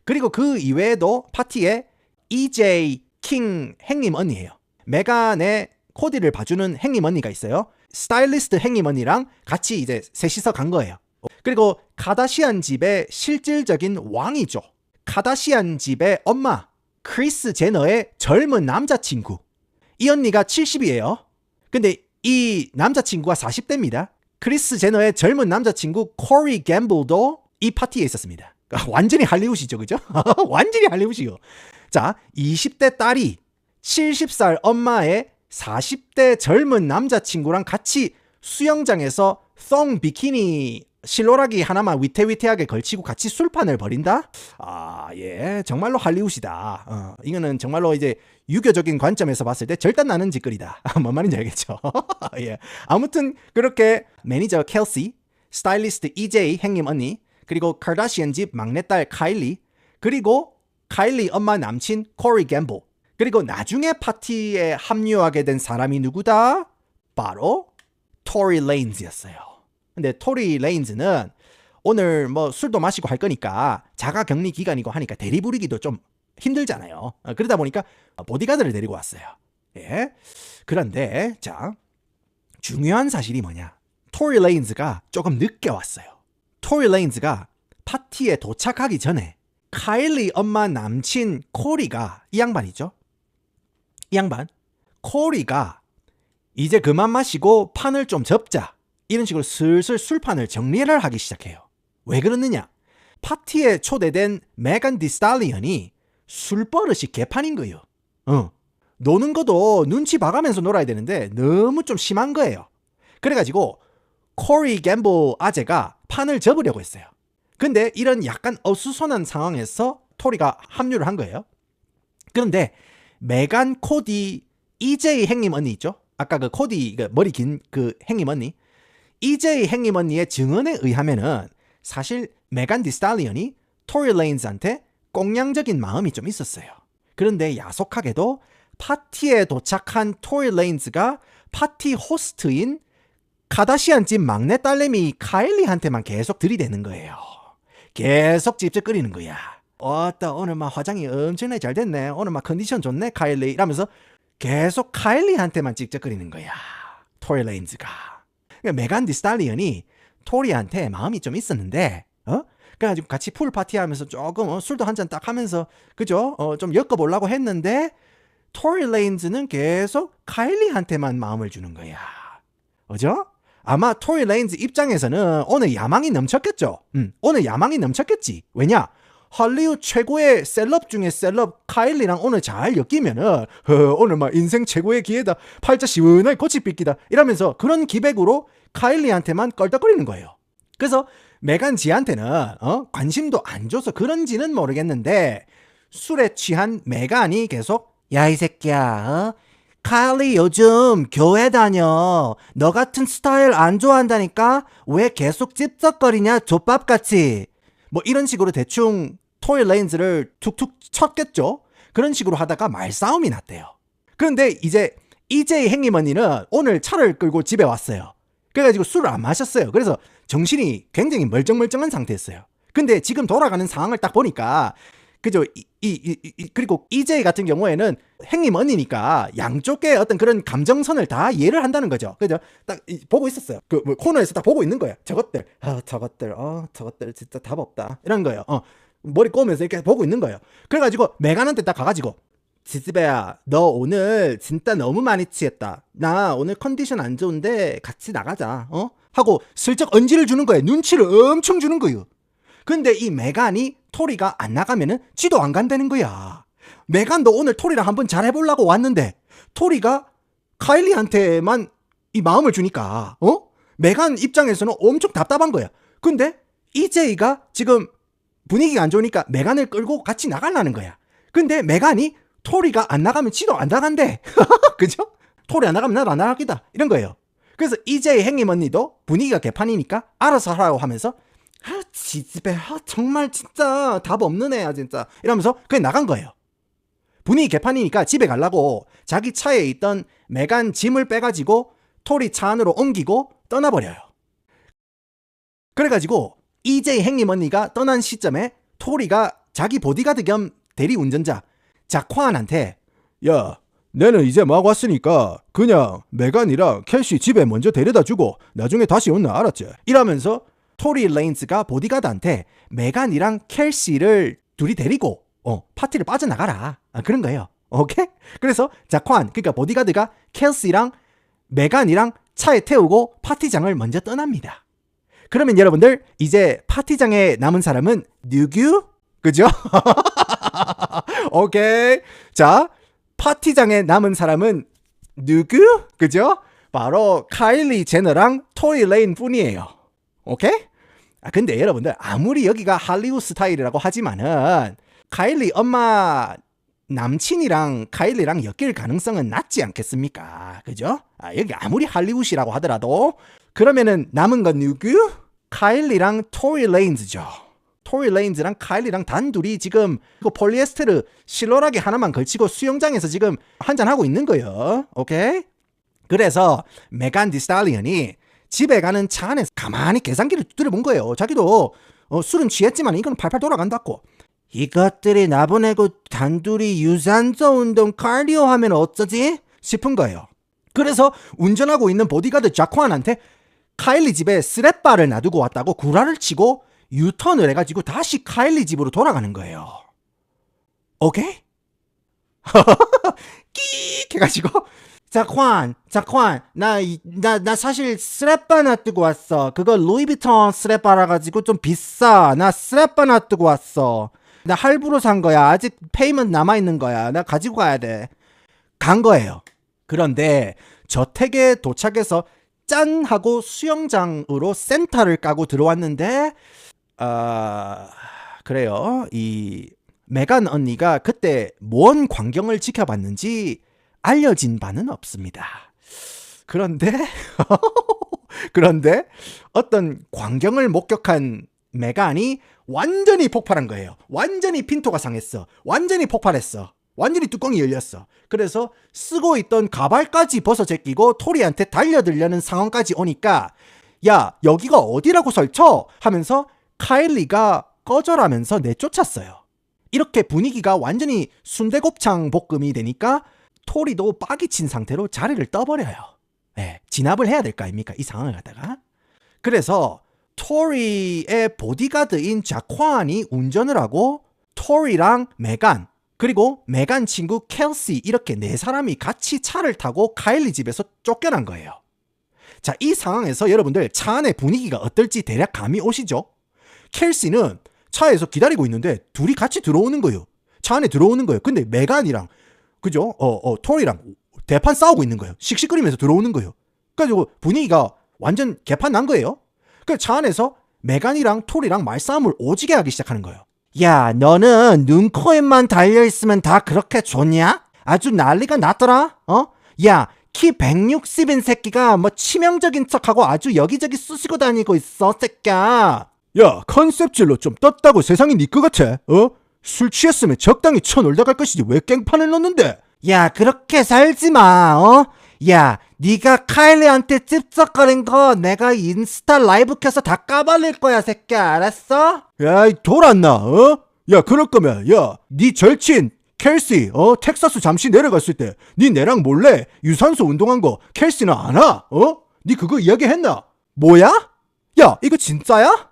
그리고 그 이외에도 파티에 EJ 킹 행님 언니예요. 메간의 코디를 봐주는 행님 언니가 있어요. 스타일리스트 행님 언니랑 같이 이제 셋이서 간 거예요. 그리고 카다시안 집의 실질적인 왕이죠. 카다시안 집의 엄마 크리스 제너의 젊은 남자친구. 이 언니가 70이에요. 근데 이 남자친구가 40대입니다. 크리스 제너의 젊은 남자친구 코리 갬블도 이 파티에 있었습니다. 완전히 할리우드이죠, 그죠? 완전히 할리우드이요. 자, 20대 딸이 70살 엄마의 40대 젊은 남자친구랑 같이 수영장에서 성 비키니 실로라기 하나만 위태위태하게 걸치고 같이 술판을 벌인다? 예, 정말로 할리우드이다. 이거는 정말로 이제 유교적인 관점에서 봤을 때 절단 나는 짓거리다. 뭔 말인지 알겠죠? 예. 아무튼 그렇게 매니저 켈시, 스타일리스트 EJ 행님 언니, 그리고 카다시안 집 막내딸 카일리, 그리고 카일리 엄마 남친 코리 갬블, 그리고 나중에 파티에 합류하게 된 사람이 누구다? 바로 토리 레인즈였어요. 근데 토리 레인즈는 오늘 뭐 술도 마시고 할 거니까 자가 격리 기간이고 하니까 대리 부리기도 좀 힘들잖아요. 그러다 보니까 보디가드를 데리고 왔어요. 예. 그런데 자, 중요한 사실이 뭐냐? 토리 레인즈가 조금 늦게 왔어요. 토리 레인즈가 파티에 도착하기 전에 카일리 엄마 남친 코리가, 이 양반이죠. 이 양반 코리가 이제 그만 마시고 판을 좀 접자, 이런 식으로 슬슬 술판을 정리를 하기 시작해요. 왜 그러느냐? 파티에 초대된 메간 디스탈리언이 술버릇이 개판인 거예요. 노는 것도 눈치 봐가면서 놀아야 되는데 너무 좀 심한 거예요. 그래가지고 코리 갬블 아재가 판을 접으려고 했어요. 근데 이런 약간 어수선한 상황에서 토리가 합류를 한 거예요. 그런데 메간, 코디, EJ 행님 언니 있죠? 아까 그 코디 머리 긴 그 행님 언니, EJ 행님 언니의 증언에 의하면은 사실 메간 디스탈리언이 토리 레인즈한테 꽁냥적인 마음이 좀 있었어요. 그런데 야속하게도 파티에 도착한 토리 레인즈가 파티 호스트인 카다시안 집 막내 딸내미 카일리한테만 계속 들이대는 거예요. 계속 찝쩍거리는 거야. 어따 오늘 막 화장이 엄청나게 잘 됐네. 오늘 막 컨디션 좋네 카일리, 이러면서 계속 카일리한테만 찝쩍거리는 거야. 토리 레인즈가. 그러니까 메간 디스탈리언이 토리한테 마음이 좀 있었는데, 그래가지고 같이 풀 파티하면서 조금 술도 한잔 딱 하면서, 그죠? 좀 엮어보려고 했는데 토리 레인즈는 계속 카일리한테만 마음을 주는 거야. 그죠? 아마 토리 레인즈 입장에서는 오늘 야망이 넘쳤겠죠. 오늘 야망이 넘쳤겠지. 왜냐? 할리우드 최고의 셀럽 중에 셀럽 카일리랑 오늘 잘 엮이면은 오늘 막 인생 최고의 기회다, 팔자 시원하게 꽃이 삐끼다, 이러면서 그런 기백으로 카일리한테만 껄떡거리는 거예요. 그래서 메간 지한테는 관심도 안 줘서 그런지는 모르겠는데 술에 취한 메간이 계속 야 이 새끼야, 카일리 요즘 교회 다녀. 너 같은 스타일 안 좋아한다니까? 왜 계속 찝쩍거리냐 족밥같이. 뭐 이런 식으로 대충 토리 레인즈를 툭툭 쳤겠죠. 그런 식으로 하다가 말싸움이 났대요. 그런데 이제 EJ 행님 언니는 오늘 차를 끌고 집에 왔어요. 그래가지고 술을 안 마셨어요. 그래서 정신이 굉장히 멀쩡멀쩡한 상태였어요. 근데 지금 돌아가는 상황을 딱 보니까, 그죠? 그리고 EJ 같은 경우에는 행님 언니니까 양쪽의 어떤 그런 감정선을 다 이해를 한다는 거죠. 그죠? 딱 보고 있었어요. 그 코너에서 딱 보고 있는 거예요. 저것들 진짜 답 없다, 이런 거예요. 머리 꼬면서 이렇게 보고 있는 거예요. 그래가지고 메간한테 딱 가가지고, 지지배야, 너 오늘 진짜 너무 많이 취했다. 나 오늘 컨디션 안 좋은데 같이 나가자. 하고 슬쩍 언지를 주는 거예요. 눈치를 엄청 주는 거예요. 근데 이 메간이 토리가 안 나가면은 지도 안 간다는 거야. 메간도 오늘 토리랑 한번 잘 해보려고 왔는데 토리가 카일리한테만 이 마음을 주니까 메간 입장에서는 엄청 답답한 거야. 근데 EJ가 지금 분위기가 안 좋으니까 메간을 끌고 같이 나가려는 거야. 근데 메간이 토리가 안 나가면 지도 안 나간대. 그죠? 토리 안 나가면 나도 안 나가겠다, 이런 거예요. 그래서 EJ 행님 언니도 분위기가 개판이니까 알아서 하라고 하면서 지집에 정말 진짜 답 없는 애야 진짜, 이러면서 그냥 나간 거예요. 분위기 개판이니까 집에 가려고 자기 차에 있던 메간 짐을 빼가지고 토리 차 안으로 옮기고 떠나버려요. 그래가지고 EJ 행님 언니가 떠난 시점에 토리가 자기 보디가드 겸 대리운전자 자코안한테, 야, 내는 이제 막 왔으니까 그냥 메간이랑 켈시 집에 먼저 데려다주고 나중에 다시 온나, 알았지? 이러면서 토리 레인즈가 보디가드한테 메간이랑 켈시를 둘이 데리고 파티를 빠져나가라, 그런 거예요. 오케이? 그래서 자코안, 그러니까 보디가드가 켈시랑 메간이랑 차에 태우고 파티장을 먼저 떠납니다. 그러면 여러분들, 이제 파티장에 남은 사람은 누구? 그죠? 오케이. 자, 파티장에 남은 사람은 누구? 그죠? 바로 카일리 제너랑 토리 레인 뿐이에요. 오케이? 근데 여러분들, 아무리 여기가 할리우드 스타일이라고 하지만은 카일리 엄마 남친이랑 카일리랑 엮일 가능성은 낮지 않겠습니까? 그죠? 여기 아무리 할리우드라고 하더라도. 그러면은 남은 건 누구? 카일리랑 토리 레인즈죠. 토리 레인즈랑 카일리랑 단둘이 지금 이거 폴리에스테르 실로라기 하나만 걸치고 수영장에서 지금 한잔하고 있는 거예요. 오케이? 그래서 메간 디스탈리언이 집에 가는 차 안에서 가만히 계산기를 두드려 본 거예요. 자기도 술은 취했지만 이건 팔팔 돌아간다고. 이것들이 나보내고 단둘이 유산소 운동 카디오 하면 어쩌지? 싶은 거예요. 그래서 운전하고 있는 보디가드 자쿠안한테 카일리 집에 스랩바를 놔두고 왔다고 구라를 치고 유턴을 해가지고 다시 카일리 집으로 돌아가는 거예요. 오케이? 끼익 해가지고 자쿠안, 나 사실 스랩바 놔두고 왔어. 그거 루이비통 스랩바라 가지고 좀 비싸. 나 스랩바 놔두고 왔어. 나 할부로 산 거야. 아직 페이먼트 남아있는 거야. 나 가지고 가야 돼. 간 거예요. 그런데 저택에 도착해서 짠 하고 수영장으로 센터를 까고 들어왔는데 그래요. 이 메간 언니가 그때 뭔 광경을 지켜봤는지 알려진 바는 없습니다. 그런데 어떤 광경을 목격한 메간이 완전히 폭발한 거예요. 완전히 핀토가 상했어. 완전히 폭발했어. 완전히 뚜껑이 열렸어. 그래서 쓰고 있던 가발까지 벗어 제끼고 토리한테 달려들려는 상황까지 오니까 야 여기가 어디라고 설쳐? 하면서 카일리가 꺼져라면서 내쫓았어요. 이렇게 분위기가 완전히 순대곱창 볶음이 되니까 토리도 빡이 친 상태로 자리를 떠버려요. 네, 진압을 해야 될 거 아닙니까? 이 상황을 갖다가. 그래서 토리의 보디가드인 자쿠안이 운전을 하고 토리랑 메간 그리고 메간 친구 켈시 이렇게 네 사람이 같이 차를 타고 카일리 집에서 쫓겨난 거예요. 자, 이 상황에서 여러분들 차 안의 분위기가 어떨지 대략 감이 오시죠? 켈시는 차에서 기다리고 있는데 둘이 같이 들어오는 거예요. 차 안에 들어오는 거예요. 근데 메간이랑 그죠? 토리랑 대판 싸우고 있는 거예요. 씩씩거리면서 들어오는 거예요. 그래가지고 분위기가 완전 개판 난 거예요. 그래서 차 안에서 메간이랑 토리랑 말싸움을 오지게 하기 시작하는 거예요. 야, 너는 눈, 코, 입만 달려있으면 다 그렇게 좋냐? 아주 난리가 났더라? 야, 키 160인 새끼가 뭐 치명적인 척하고 아주 여기저기 쑤시고 다니고 있어, 새끼야. 야, 컨셉질로 좀 떴다고 세상이 네 것 같아? 술 취했으면 적당히 쳐놀다 갈 것이지 왜 깽판을 넣는데? 야, 그렇게 살지 마, 야, 네가 카일리한테 찝쩍거린 거 내가 인스타 라이브 켜서 다 까발릴 거야, 새끼야. 알았어? 야, 이 돌았나? 야, 그럴 거면 야, 네 절친 켈시 텍사스 잠시 내려갔을 때 네 내랑 몰래 유산소 운동한 거 켈시는 아나? 네 그거 이야기했나? 뭐야? 야, 이거 진짜야?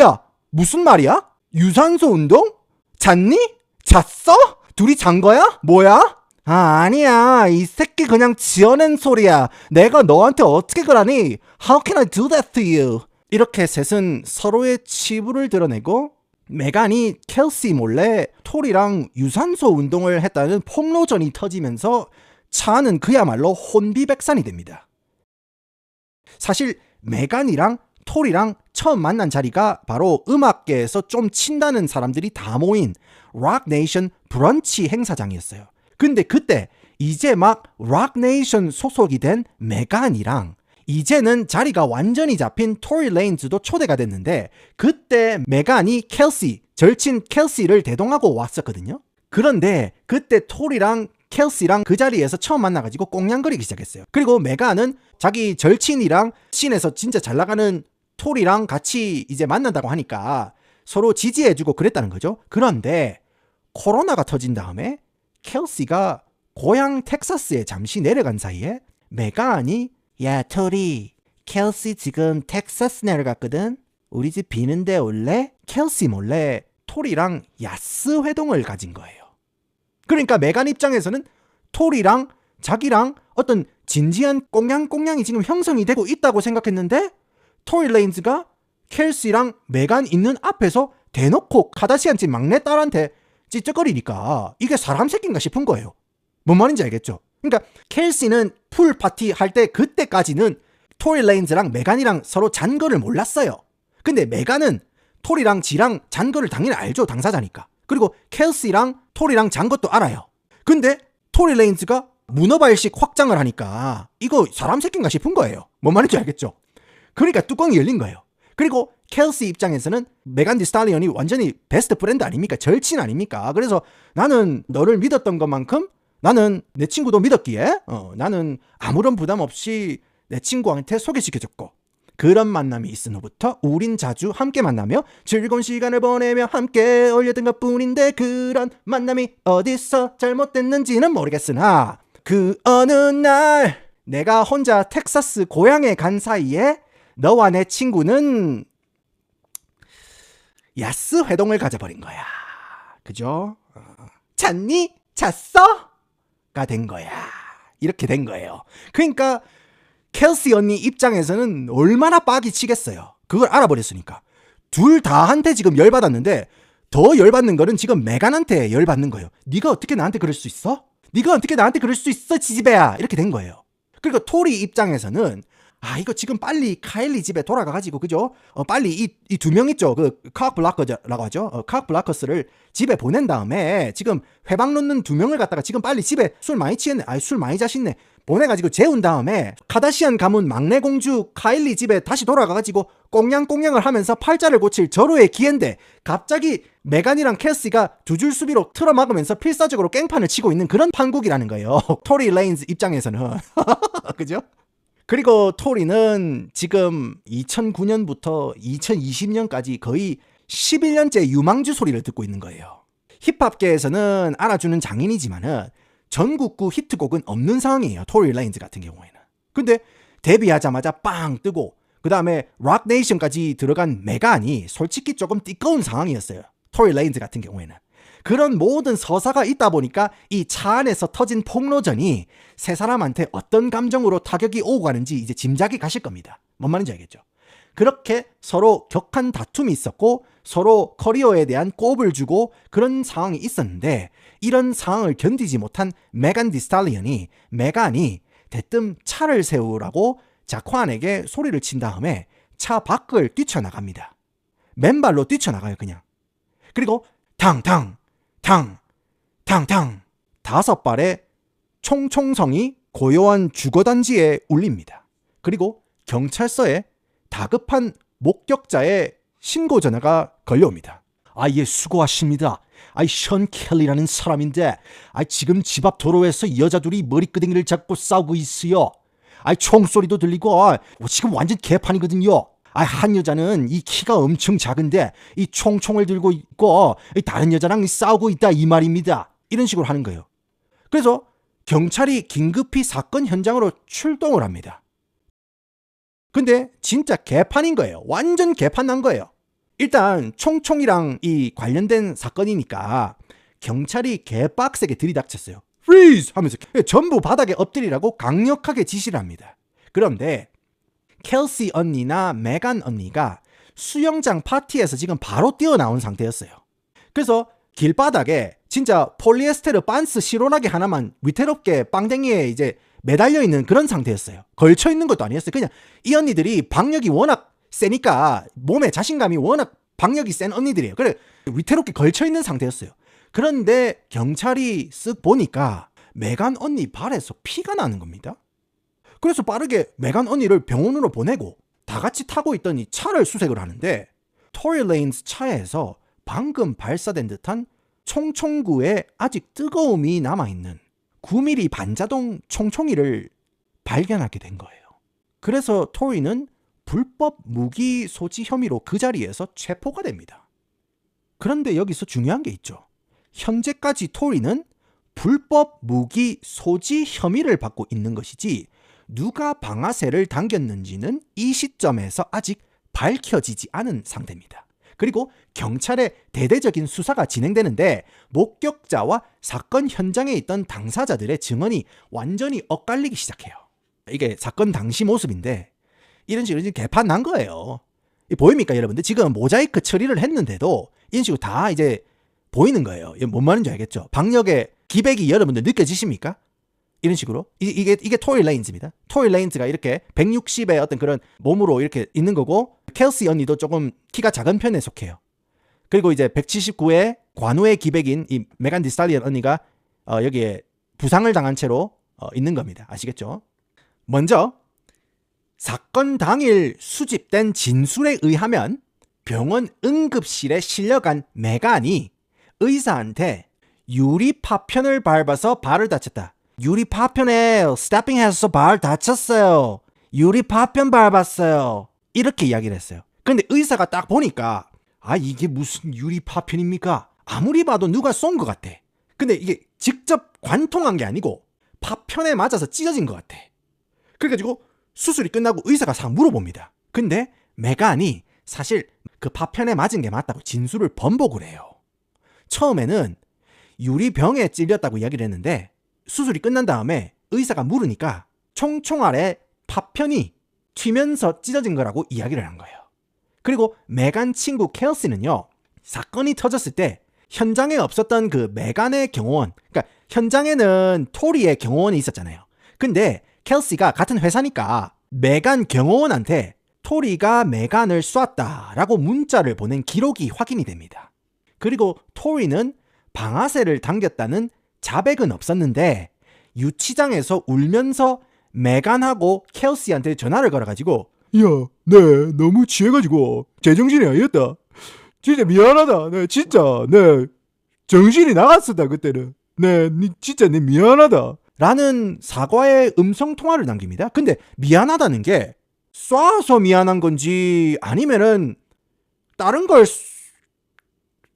야, 무슨 말이야? 유산소 운동? 잤니? 잤어? 둘이 잔 거야? 뭐야? 아니야. 이 새끼 그냥 지어낸 소리야. 내가 너한테 어떻게 그러니? How can I do that to you? 이렇게 셋은 서로의 치부를 드러내고 메간이 켈시 몰래 토리랑 유산소 운동을 했다는 폭로전이 터지면서 차는 그야말로 혼비백산이 됩니다. 사실 메간이랑 토리랑 처음 만난 자리가 바로 음악계에서 좀 친다는 사람들이 다 모인 록 네이션 브런치 행사장이었어요. 근데 그때 이제 막 록 네이션 소속이 된 메간이랑 이제는 자리가 완전히 잡힌 토리 레인즈도 초대가 됐는데 그때 메간이 켈시, 절친 켈시를 대동하고 왔었거든요. 그런데 그때 토리랑 켈시랑 그 자리에서 처음 만나가지고 꽁냥거리기 시작했어요. 그리고 메간은 자기 절친이랑 씬에서 진짜 잘 나가는 토리랑 같이 이제 만난다고 하니까 서로 지지해주고 그랬다는 거죠. 그런데 코로나가 터진 다음에 켈시가 고향 텍사스에 잠시 내려간 사이에 메간이 야, 토리, 켈시 지금 텍사스 내려갔거든? 우리 집 비는데 올래? 켈시 몰래 토리랑 야스 회동을 가진 거예요. 그러니까 메간 입장에서는 토리랑 자기랑 어떤 진지한 꽁냥꽁냥이 지금 형성이 되고 있다고 생각했는데 토리 레인즈가 켈시랑 메간 있는 앞에서 대놓고 카다시안집 막내딸한테 찌쩍거리니까 이게 사람 새끼인가 싶은 거예요. 뭔 말인지 알겠죠? 그러니까 켈시는 풀 파티 할 때 그때까지는 토리 레인즈랑 메간이랑 서로 잔 거를 몰랐어요. 근데 메간은 토리랑 지랑 잔 거를 당연히 알죠. 당사자니까. 그리고 켈시랑 토리랑 잔 것도 알아요. 근데 토리 레인즈가 문어발식 확장을 하니까 이거 사람 새끼인가 싶은 거예요. 뭔 말인지 알겠죠? 그러니까 뚜껑이 열린 거예요. 그리고 켈시 입장에서는 메간 디스탈리언이 완전히 베스트 프렌드 아닙니까? 절친 아닙니까? 그래서 나는 너를 믿었던 것만큼 나는 내 친구도 믿었기에 나는 아무런 부담 없이 내 친구한테 소개시켜줬고, 그런 만남이 있은 후부터 우린 자주 함께 만나며 즐거운 시간을 보내며 함께 어울렸던 것뿐인데, 그런 만남이 어디서 잘못됐는지는 모르겠으나 그 어느 날 내가 혼자 텍사스 고향에 간 사이에 너와 내 친구는 야스 회동을 가져버린 거야. 그죠? 잤니? 잤어? 가 된 거야. 이렇게 된 거예요. 그러니까 켈시 언니 입장에서는 얼마나 빡이 치겠어요. 그걸 알아버렸으니까. 둘 다한테 지금 열받았는데, 더 열받는 거는 지금 메간한테 열받는 거예요. 네가 어떻게 나한테 그럴 수 있어? 네가 어떻게 나한테 그럴 수 있어, 지지배야. 이렇게 된 거예요. 그리고 토리 입장에서는 이거 지금 빨리 카일리 집에 돌아가가지고, 그죠? 빨리 이 두 명 있죠? 그 칵 블라커라고 하죠? 칵 블라커스를 집에 보낸 다음에 지금 회방 놓는 두 명을 갖다가 지금 빨리 집에 술 많이 취했네. 술 많이 자셨네. 보내가지고 재운 다음에 카다시안 가문 막내 공주 카일리 집에 다시 돌아가가지고 꽁냥꽁냥을 하면서 팔자를 고칠 절호의 기회인데, 갑자기 메간이랑 캐시가 두 줄 수비로 틀어막으면서 필사적으로 깽판을 치고 있는 그런 판국이라는 거예요. 토리 레인즈 입장에서는. 그죠? 그리고 토리는 지금 2009년부터 2020년까지 거의 11년째 유망주 소리를 듣고 있는 거예요. 힙합계에서는 알아주는 장인이지만은 전국구 히트곡은 없는 상황이에요. 토리 레인즈 같은 경우에는. 근데 데뷔하자마자 빵 뜨고 그 다음에 록 네이션까지 들어간 메간이 솔직히 조금 띠꺼운 상황이었어요. 토리 레인즈 같은 경우에는. 그런 모든 서사가 있다 보니까 이 차 안에서 터진 폭로전이 세 사람한테 어떤 감정으로 타격이 오고 가는지 이제 짐작이 가실 겁니다. 뭔 말인지 알겠죠? 그렇게 서로 격한 다툼이 있었고 서로 커리어에 대한 꼽을 주고 그런 상황이 있었는데, 이런 상황을 견디지 못한 메간 디스탈리언이 메간이 대뜸 차를 세우라고 자쿠안에게 소리를 친 다음에 차 밖을 뛰쳐나갑니다. 맨발로 뛰쳐나가요, 그냥. 그리고 탕탕 5발의 총총성이 고요한 주거단지에 울립니다. 그리고 경찰서에 다급한 목격자의 신고 전화가 걸려옵니다. 예, 수고하십니다. 션 켈리라는 사람인데, 지금 집 앞 도로에서 여자 둘이 머리끄댕이를 잡고 싸우고 있어요. 총소리도 들리고, 지금 완전 개판이거든요. 한 여자는 이 키가 엄청 작은데 이 총총을 들고 있고 다른 여자랑 싸우고 있다, 이 말입니다. 이런 식으로 하는 거예요. 그래서 경찰이 긴급히 사건 현장으로 출동을 합니다. 근데 진짜 개판인 거예요. 완전 개판 난 거예요. 일단 총총이랑 이 관련된 사건이니까 경찰이 개빡세게 들이닥쳤어요. Freeze! 하면서 전부 바닥에 엎드리라고 강력하게 지시를 합니다. 그런데 켈시 언니나 메간 언니가 수영장 파티에서 지금 바로 뛰어나온 상태였어요. 그래서 길바닥에 진짜 폴리에스테르 반스 실온하게 하나만 위태롭게 빵댕이에 이제 매달려 있는 그런 상태였어요. 걸쳐 있는 것도 아니었어요. 그냥 이 언니들이 박력이 워낙 세니까, 몸에 자신감이 워낙 박력이 센 언니들이에요. 그래 위태롭게 걸쳐 있는 상태였어요. 그런데 경찰이 쓱 보니까 메간 언니 발에서 피가 나는 겁니다. 그래서 빠르게 메간 언니를 병원으로 보내고 다 같이 타고 있던 이 차를 수색을 하는데, 토리 레인즈 차에서 방금 발사된 듯한 총총구에 아직 뜨거움이 남아있는 9mm 반자동 총총이를 발견하게 된 거예요. 그래서 토리는 불법 무기 소지 혐의로 그 자리에서 체포가 됩니다. 그런데 여기서 중요한 게 있죠. 현재까지 토리는 불법 무기 소지 혐의를 받고 있는 것이지 누가 방아쇠를 당겼는지는 이 시점에서 아직 밝혀지지 않은 상태입니다. 그리고 경찰의 대대적인 수사가 진행되는데 목격자와 사건 현장에 있던 당사자들의 증언이 완전히 엇갈리기 시작해요. 이게 사건 당시 모습인데 이런 식으로 개판 난 거예요. 보입니까, 여러분들? 지금 모자이크 처리를 했는데도 이런 식으로 다 이제 보이는 거예요. 뭔 말인지 알겠죠? 박력의 기백이 여러분들 느껴지십니까? 이런 식으로. 이게 토리 레인즈입니다. 토리 레인즈가 이렇게 160의 어떤 그런 몸으로 이렇게 있는 거고, 켈시 언니도 조금 키가 작은 편에 속해요. 그리고 이제 179의 관우의 기백인 이 메간 디스탈리언 언니가 여기에 부상을 당한 채로 있는 겁니다. 아시겠죠? 먼저 사건 당일 수집된 진술에 의하면 병원 응급실에 실려간 메간이 의사한테 유리 파편을 밟아서 발을 다쳤다. 유리 파편에 스태핑해서 발 다쳤어요. 유리 파편 밟았어요. 이렇게 이야기를 했어요. 근데 의사가 딱 보니까 이게 무슨 유리 파편입니까? 아무리 봐도 누가 쏜 것 같아. 근데 이게 직접 관통한 게 아니고 파편에 맞아서 찢어진 것 같아. 그래가지고 수술이 끝나고 의사가 싹 물어봅니다. 근데 메간이 사실 그 파편에 맞은 게 맞다고 진술을 번복을 해요. 처음에는 유리병에 찔렸다고 이야기를 했는데 수술이 끝난 다음에 의사가 물으니까 총총알에 파편이 튀면서 찢어진 거라고 이야기를 한 거예요. 그리고 메간 친구 켈시는요, 사건이 터졌을 때 현장에 없었던 그 메간의 경호원, 그러니까 현장에는 토리의 경호원이 있었잖아요. 근데 켈시가 같은 회사니까 메간 경호원한테 토리가 메간을 쐈다라고 문자를 보낸 기록이 확인이 됩니다. 그리고 토리는 방아쇠를 당겼다는 자백은 없었는데 유치장에서 울면서 메간하고 켈시한테 전화를 걸어가지고 야, 네, 너무 취해가지고 제정신이 아니었다. 진짜 미안하다. 네, 진짜, 네, 정신이 나갔었다, 그때는. 네, 진짜 네 미안하다. 라는 사과의 음성통화를 남깁니다. 근데 미안하다는 게 쏴서 미안한 건지 아니면은 다른 걸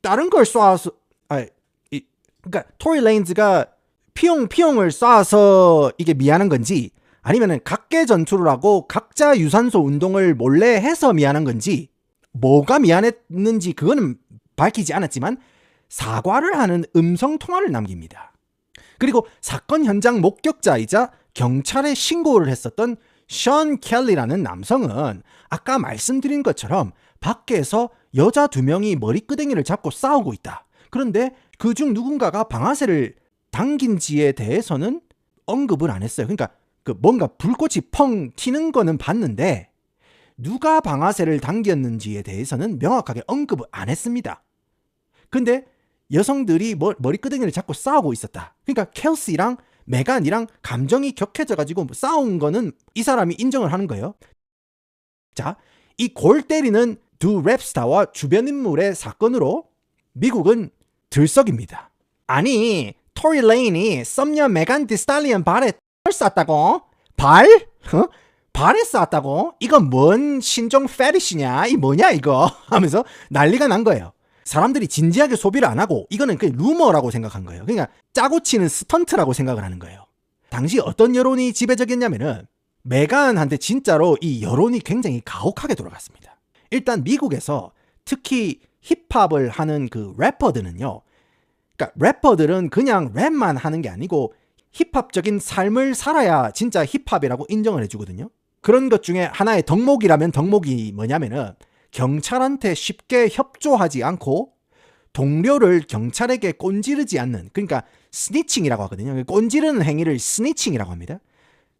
쏴서 그러니까 토리 레인즈가 피용을 쏴서 이게 미안한 건지 아니면은 각계 전투를 하고 각자 유산소 운동을 몰래 해서 미안한 건지 뭐가 미안했는지 그거는 밝히지 않았지만 사과를 하는 음성통화를 남깁니다. 그리고 사건 현장 목격자이자 경찰에 신고를 했었던 션 켈리라는 남성은 아까 말씀드린 것처럼 밖에서 여자 2명이 머리끄댕이를 잡고 싸우고 있다. 그런데 그중 누군가가 방아쇠를 당긴지에 대해서는 언급을 안 했어요. 그러니까 그 뭔가 불꽃이 펑 튀는 거는 봤는데 누가 방아쇠를 당겼는지에 대해서는 명확하게 언급을 안 했습니다. 근데 여성들이 머리끄댕이를 잡고 싸우고 있었다. 그러니까 켈시랑 메간이랑 감정이 격해져가지고 싸운 거는 이 사람이 인정을 하는 거예요. 자, 이 골 때리는 두 랩스타와 주변 인물의 사건으로 미국은 들썩입니다. 아니, 토리 레인이 썸녀 메간 디스탈리언 발에 쐈다고? 발? 발에 쐈다고? 이건 뭔 신종 페리시냐? 이 뭐냐 이거? 하면서 난리가 난 거예요. 사람들이 진지하게 소비를 안 하고 이거는 그냥 루머라고 생각한 거예요. 그러니까 짜고 치는 스턴트라고 생각을 하는 거예요. 당시 어떤 여론이 지배적이었냐면은 메간한테 진짜로 이 여론이 굉장히 가혹하게 돌아갔습니다. 일단 미국에서 특히 힙합을 하는 그 래퍼들은요. 그러니까 래퍼들은 그냥 랩만 하는 게 아니고 힙합적인 삶을 살아야 진짜 힙합이라고 인정을 해주거든요. 그런 것 중에 하나의 덕목이라면 덕목이 뭐냐면은 경찰한테 쉽게 협조하지 않고 동료를 경찰에게 꼰지르지 않는, 그러니까 스니칭이라고 하거든요. 꼰지르는 행위를 스니칭이라고 합니다.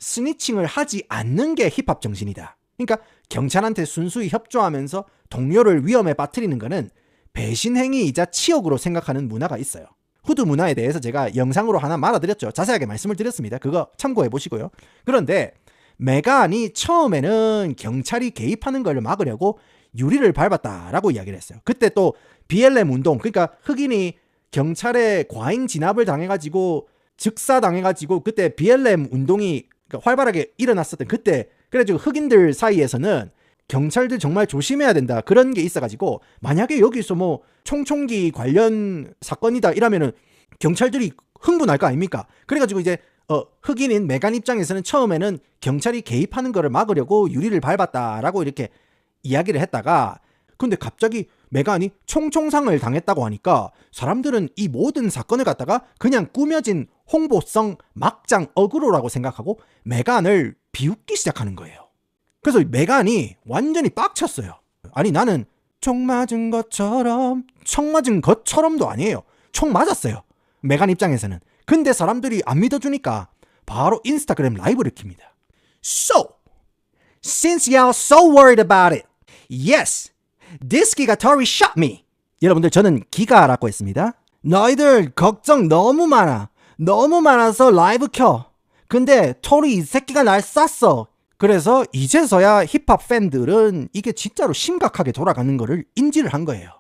스니칭을 하지 않는 게 힙합 정신이다. 그러니까 경찰한테 순수히 협조하면서 동료를 위험에 빠뜨리는 거는 배신 행위이자 치욕으로 생각하는 문화가 있어요. 후드 문화에 대해서 제가 영상으로 하나 말아드렸죠. 자세하게 말씀을 드렸습니다. 그거 참고해 보시고요. 그런데 메간이 처음에는 경찰이 개입하는 걸 막으려고 유리를 밟았다라고 이야기를 했어요. 그때 또 BLM 운동, 그러니까 흑인이 경찰에 과잉 진압을 당해가지고 즉사당해가지고 그때 BLM 운동이 활발하게 일어났었던 그때, 그래가지고 흑인들 사이에서는 경찰들 정말 조심해야 된다 그런 게 있어가지고 만약에 여기서 뭐 총총기 관련 사건이다 이러면은 경찰들이 흥분할 거 아닙니까? 그래가지고 이제 흑인인 메간 입장에서는 처음에는 경찰이 개입하는 거를 막으려고 유리를 밟았다라고 이렇게 이야기를 했다가, 근데 갑자기 메간이 총총상을 당했다고 하니까 사람들은 이 모든 사건을 갖다가 그냥 꾸며진 홍보성 막장 어그로라고 생각하고 메간을 비웃기 시작하는 거예요. 그래서 메간이 완전히 빡쳤어요. 아니, 나는 총 맞은 것처럼도 아니에요. 총 맞았어요. 메간 입장에서는. 근데 사람들이 안 믿어주니까 바로 인스타그램 라이브를 킵니다. So, since y'all so worried about it, yes, this 기가 Tory shot me. 여러분들, 저는 기가라고 했습니다. 너희들 걱정 너무 많아. 너무 많아서 라이브 켜. 근데 토리 이 새끼가 날 쐈어. 그래서 이제서야 힙합 팬들은 이게 진짜로 심각하게 돌아가는 거를 인지를 한 거예요.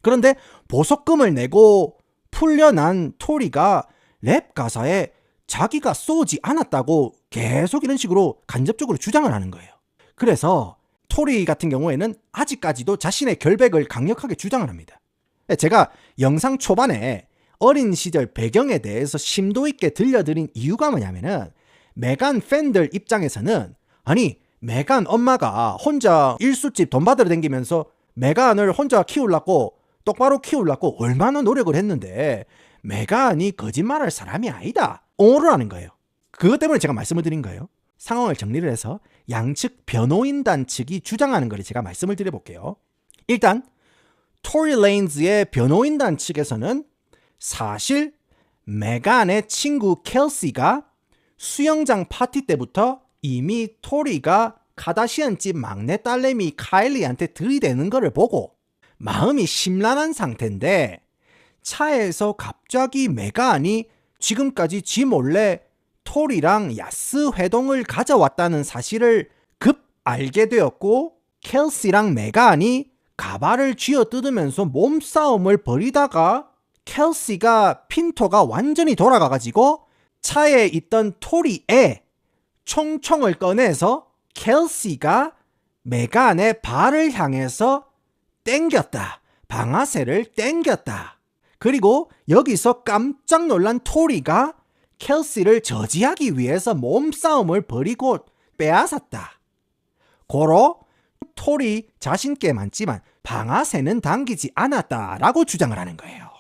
그런데 보석금을 내고 풀려난 토리가 랩 가사에 자기가 쏘지 않았다고 계속 이런 식으로 간접적으로 주장을 하는 거예요. 그래서 토리 같은 경우에는 아직까지도 자신의 결백을 강력하게 주장을 합니다. 제가 영상 초반에 어린 시절 배경에 대해서 심도 있게 들려드린 이유가 뭐냐면은 메간 팬들 입장에서는 아니 메간 엄마가 혼자 일수집 돈 받으러 다니면서 메간을 혼자 키우려고 똑바로 키우려고 얼마나 노력을 했는데 메간이 거짓말할 사람이 아니다. 옹호를 하는 거예요. 그것 때문에 제가 말씀을 드린 거예요. 상황을 정리를 해서 양측 변호인단 측이 주장하는 걸 제가 말씀을 드려볼게요. 일단 토리 레인즈의 변호인단 측에서는 사실 메간의 친구 켈시가 수영장 파티 때부터 이미 토리가 카다시안집 막내 딸내미 카일리한테 들이대는 거를 보고 마음이 심란한 상태인데 차에서 갑자기 메간이 지금까지 지 몰래 토리랑 야스 회동을 가져왔다는 사실을 급 알게 되었고 켈시랑 메간이 가발을 쥐어뜯으면서 몸싸움을 벌이다가 켈시가 핀토가 완전히 돌아가가지고 차에 있던 토리에 총총을 꺼내서 켈시가 메간의 발을 향해서 땡겼다. 방아쇠를 땡겼다. 그리고 여기서 깜짝 놀란 토리가 켈시를 저지하기 위해서 몸싸움을 벌이고 빼앗았다. 고로 토리 자신께 많지만 방아쇠는 당기지 않았다라고 주장을 하는 거예요.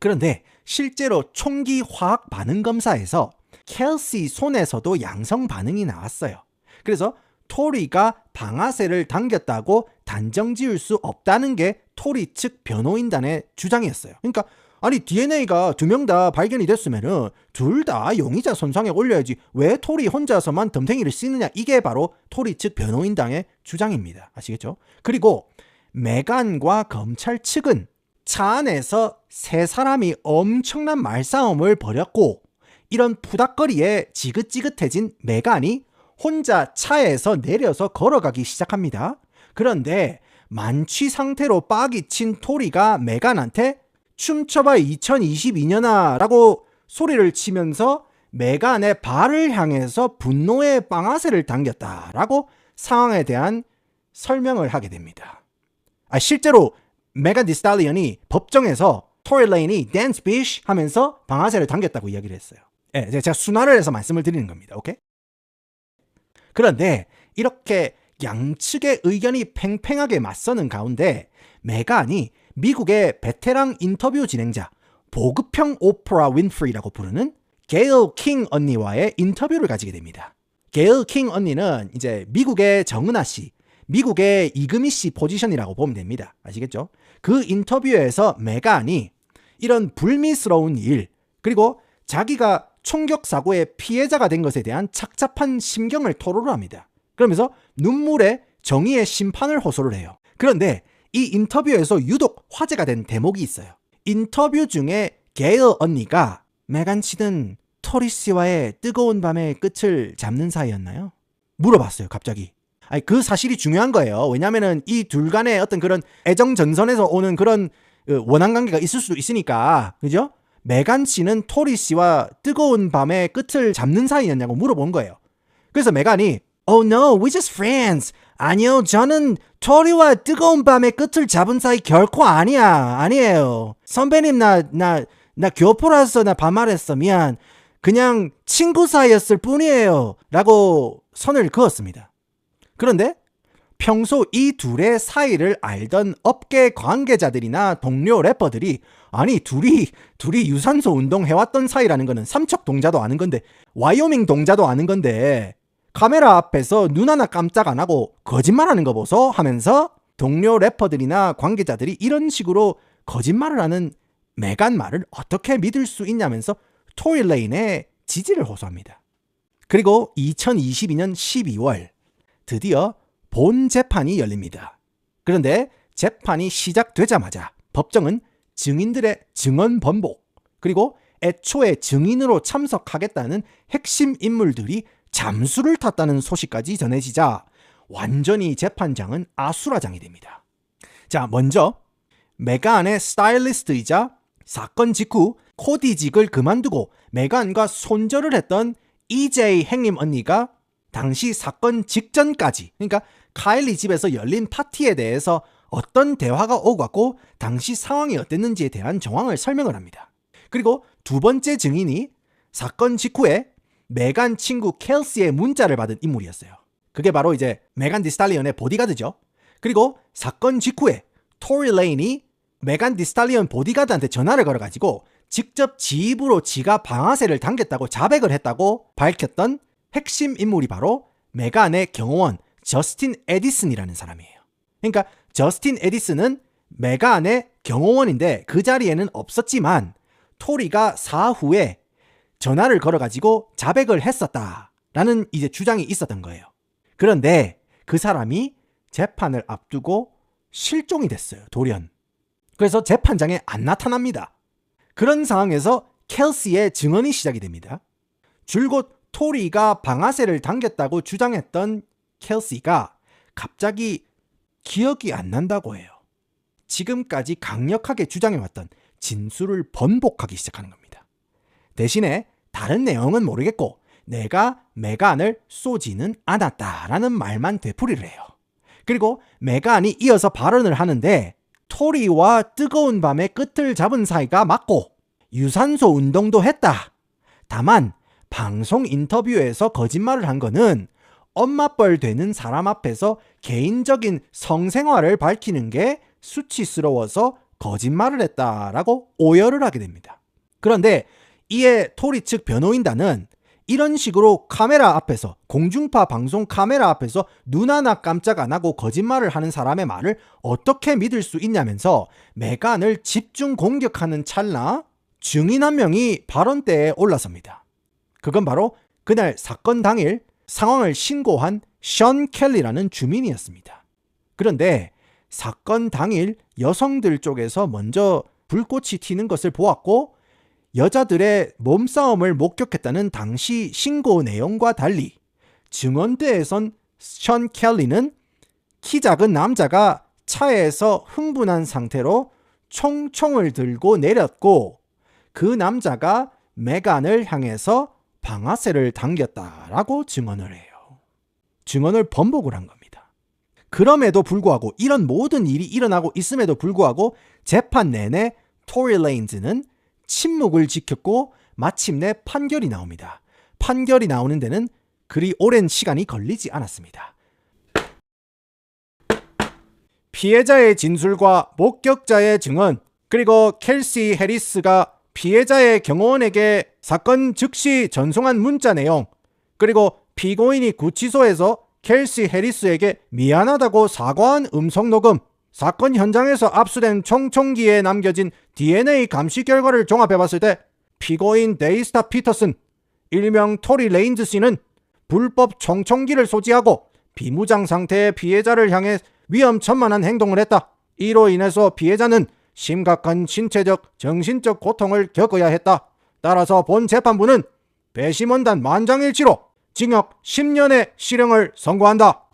그런데 실제로 총기 화학 반응 검사에서 켈시 손에서도 양성 반응이 나왔어요. 그래서 토리가 방아쇠를 당겼다고 단정 지을 수 없다는 게 토리 측 변호인단의 주장이었어요. 그러니까 아니 DNA가 두 명 다 발견이 됐으면은 둘 다 용의자 선상에 올려야지 왜 토리 혼자서만 덤탱이를 씌느냐, 이게 바로 토리 측 변호인단의 주장입니다. 아시겠죠? 그리고 메간과 검찰 측은 차 안에서 세 사람이 엄청난 말싸움을 벌였고 이런 푸닥거리에 지긋지긋해진 메간이 혼자 차에서 내려서 걸어가기 시작합니다. 그런데 만취 상태로 빡이 친 토리가 메간한테 춤춰봐 2022년아 라고 소리를 치면서 메간의 발을 향해서 분노의 방아쇠를 당겼다라고 상황에 대한 설명을 하게 됩니다. 실제로 메간 디 스탈리언이 법정에서 토리 레인이 댄스 비쉬 하면서 방아쇠를 당겼다고 이야기를 했어요. 제가 순화를 해서 말씀을 드리는 겁니다. 오케이? 그런데 이렇게 양측의 의견이 팽팽하게 맞서는 가운데 메간이 미국의 베테랑 인터뷰 진행자, 보급형 오프라 윈프리라고 부르는 게일 킹 언니와의 인터뷰를 가지게 됩니다. 게일 킹 언니는 이제 미국의 정은하 씨, 미국의 이금희 씨 포지션이라고 보면 됩니다. 아시겠죠? 그 인터뷰에서 메간이 이런 불미스러운 일, 그리고 자기가 총격 사고의 피해자가 된 것에 대한 착잡한 심경을 토로를 합니다. 그러면서 눈물에 정의의 심판을 호소를 해요. 그런데 이 인터뷰에서 유독 화제가 된 대목이 있어요. 인터뷰 중에 게일 언니가 메간 씨는 토리 씨와의 뜨거운 밤의 끝을 잡는 사이였나요? 물어봤어요, 갑자기. 그 사실이 중요한 거예요. 왜냐면은 이 둘 간의 어떤 그런 애정 전선에서 오는 그런 원한 관계가 있을 수도 있으니까, 그죠? 메간 씨는 토리 씨와 뜨거운 밤의 끝을 잡는 사이였냐고 물어본 거예요. 그래서 메간이 Oh no, we're just friends. 아니요, 저는 토리와 뜨거운 밤의 끝을 잡은 사이 결코 아니에요. 선배님 나 교포라서 나 반말했어. 미안. 그냥 친구 사이였을 뿐이에요. 라고 선을 그었습니다. 그런데 평소 이 둘의 사이를 알던 업계 관계자들이나 동료 래퍼들이 아니 둘이 유산소 운동 해왔던 사이라는 거는 삼척 동자도 아는 건데 와이오밍 동자도 아는 건데 카메라 앞에서 눈 하나 깜짝 안 하고 거짓말하는 거 보소 하면서 동료 래퍼들이나 관계자들이 이런 식으로 거짓말을 하는 메간 말을 어떻게 믿을 수 있냐면서 토리 레인의 지지를 호소합니다. 그리고 2022년 12월 드디어 본 재판이 열립니다. 그런데 재판이 시작되자마자 법정은 증인들의 증언 번복, 그리고 애초에 증인으로 참석하겠다는 핵심 인물들이 잠수를 탔다는 소식까지 전해지자 완전히 재판장은 아수라장이 됩니다. 자, 먼저 메간의 스타일리스트이자 사건 직후 코디직을 그만두고 메간과 손절을 했던 EJ 행님 언니가 당시 사건 직전까지, 그러니까 카일리 집에서 열린 파티에 대해서 어떤 대화가 오고 갔고 당시 상황이 어땠는지에 대한 정황을 설명을 합니다. 그리고 두 번째 증인이 사건 직후에 메간 친구 켈시의 문자를 받은 인물이었어요. 그게 바로 이제 메간 디스탈리언의 보디가드죠. 그리고 사건 직후에 토리 레인이 메간 디스탈리언 보디가드한테 전화를 걸어가지고 직접 지 입으로 지가 방아쇠를 당겼다고 자백을 했다고 밝혔던 핵심 인물이 바로 메간의 경호원 저스틴 에디슨이라는 사람이에요. 그러니까 저스틴 에디슨은 메간의 경호원인데 그 자리에는 없었지만 토리가 사후에 전화를 걸어가지고 자백을 했었다라는 이제 주장이 있었던 거예요. 그런데 그 사람이 재판을 앞두고 실종이 됐어요. 돌연. 그래서 재판장에 안 나타납니다. 그런 상황에서 켈시의 증언이 시작이 됩니다. 줄곧 토리가 방아쇠를 당겼다고 주장했던 켈시가 갑자기 기억이 안 난다고 해요. 지금까지 강력하게 주장해왔던 진술을 번복하기 시작하는 겁니다. 대신에 다른 내용은 모르겠고 내가 메간을 쏘지는 않았다라는 말만 되풀이를 해요. 그리고 메간이 이어서 발언을 하는데 토리와 뜨거운 밤의 끝을 잡은 사이가 맞고 유산소 운동도 했다. 다만 방송 인터뷰에서 거짓말을 한 거는 엄마뻘 되는 사람 앞에서 개인적인 성생활을 밝히는 게 수치스러워서 거짓말을 했다라고 오열을 하게 됩니다. 그런데 이에 토리 측 변호인단은 이런 식으로 카메라 앞에서, 공중파 방송 카메라 앞에서 눈 하나 깜짝 안 하고 거짓말을 하는 사람의 말을 어떻게 믿을 수 있냐면서 메간을 집중 공격하는 찰나 증인 한 명이 발언대에 올라섭니다. 그건 바로 그날 사건 당일 상황을 신고한 션 켈리라는 주민이었습니다. 그런데 사건 당일 여성들 쪽에서 먼저 불꽃이 튀는 것을 보았고 여자들의 몸싸움을 목격했다는 당시 신고 내용과 달리 증언대에선 션 켈리는 키 작은 남자가 차에서 흥분한 상태로 총총을 들고 내렸고 그 남자가 메간을 향해서 방아쇠를 당겼다라고 증언을 해요. 증언을 번복을 한 겁니다. 그럼에도 불구하고 이런 모든 일이 일어나고 있음에도 불구하고 재판 내내 토리 레인즈는 침묵을 지켰고 마침내 판결이 나옵니다. 판결이 나오는 데는 그리 오랜 시간이 걸리지 않았습니다. 피해자의 진술과 목격자의 증언, 그리고 켈시 해리스가 피해자의 경호원에게 사건 즉시 전송한 문자 내용, 그리고 피고인이 구치소에서 켈시 해리스에게 미안하다고 사과한 음성 녹음, 사건 현장에서 압수된 청총기에 남겨진 DNA 감시 결과를 종합해봤을 때 피고인 데이스타 피터슨, 일명 토리 레인즈 씨는 불법 청총기를 소지하고 비무장 상태의 피해자를 향해 위험천만한 행동을 했다. 이로 인해서 피해자는 심각한 신체적, 정신적 고통을 겪어야 했다. 따라서 본 재판부는 배심원단 만장일치로 징역 10년의 실형을 선고한다.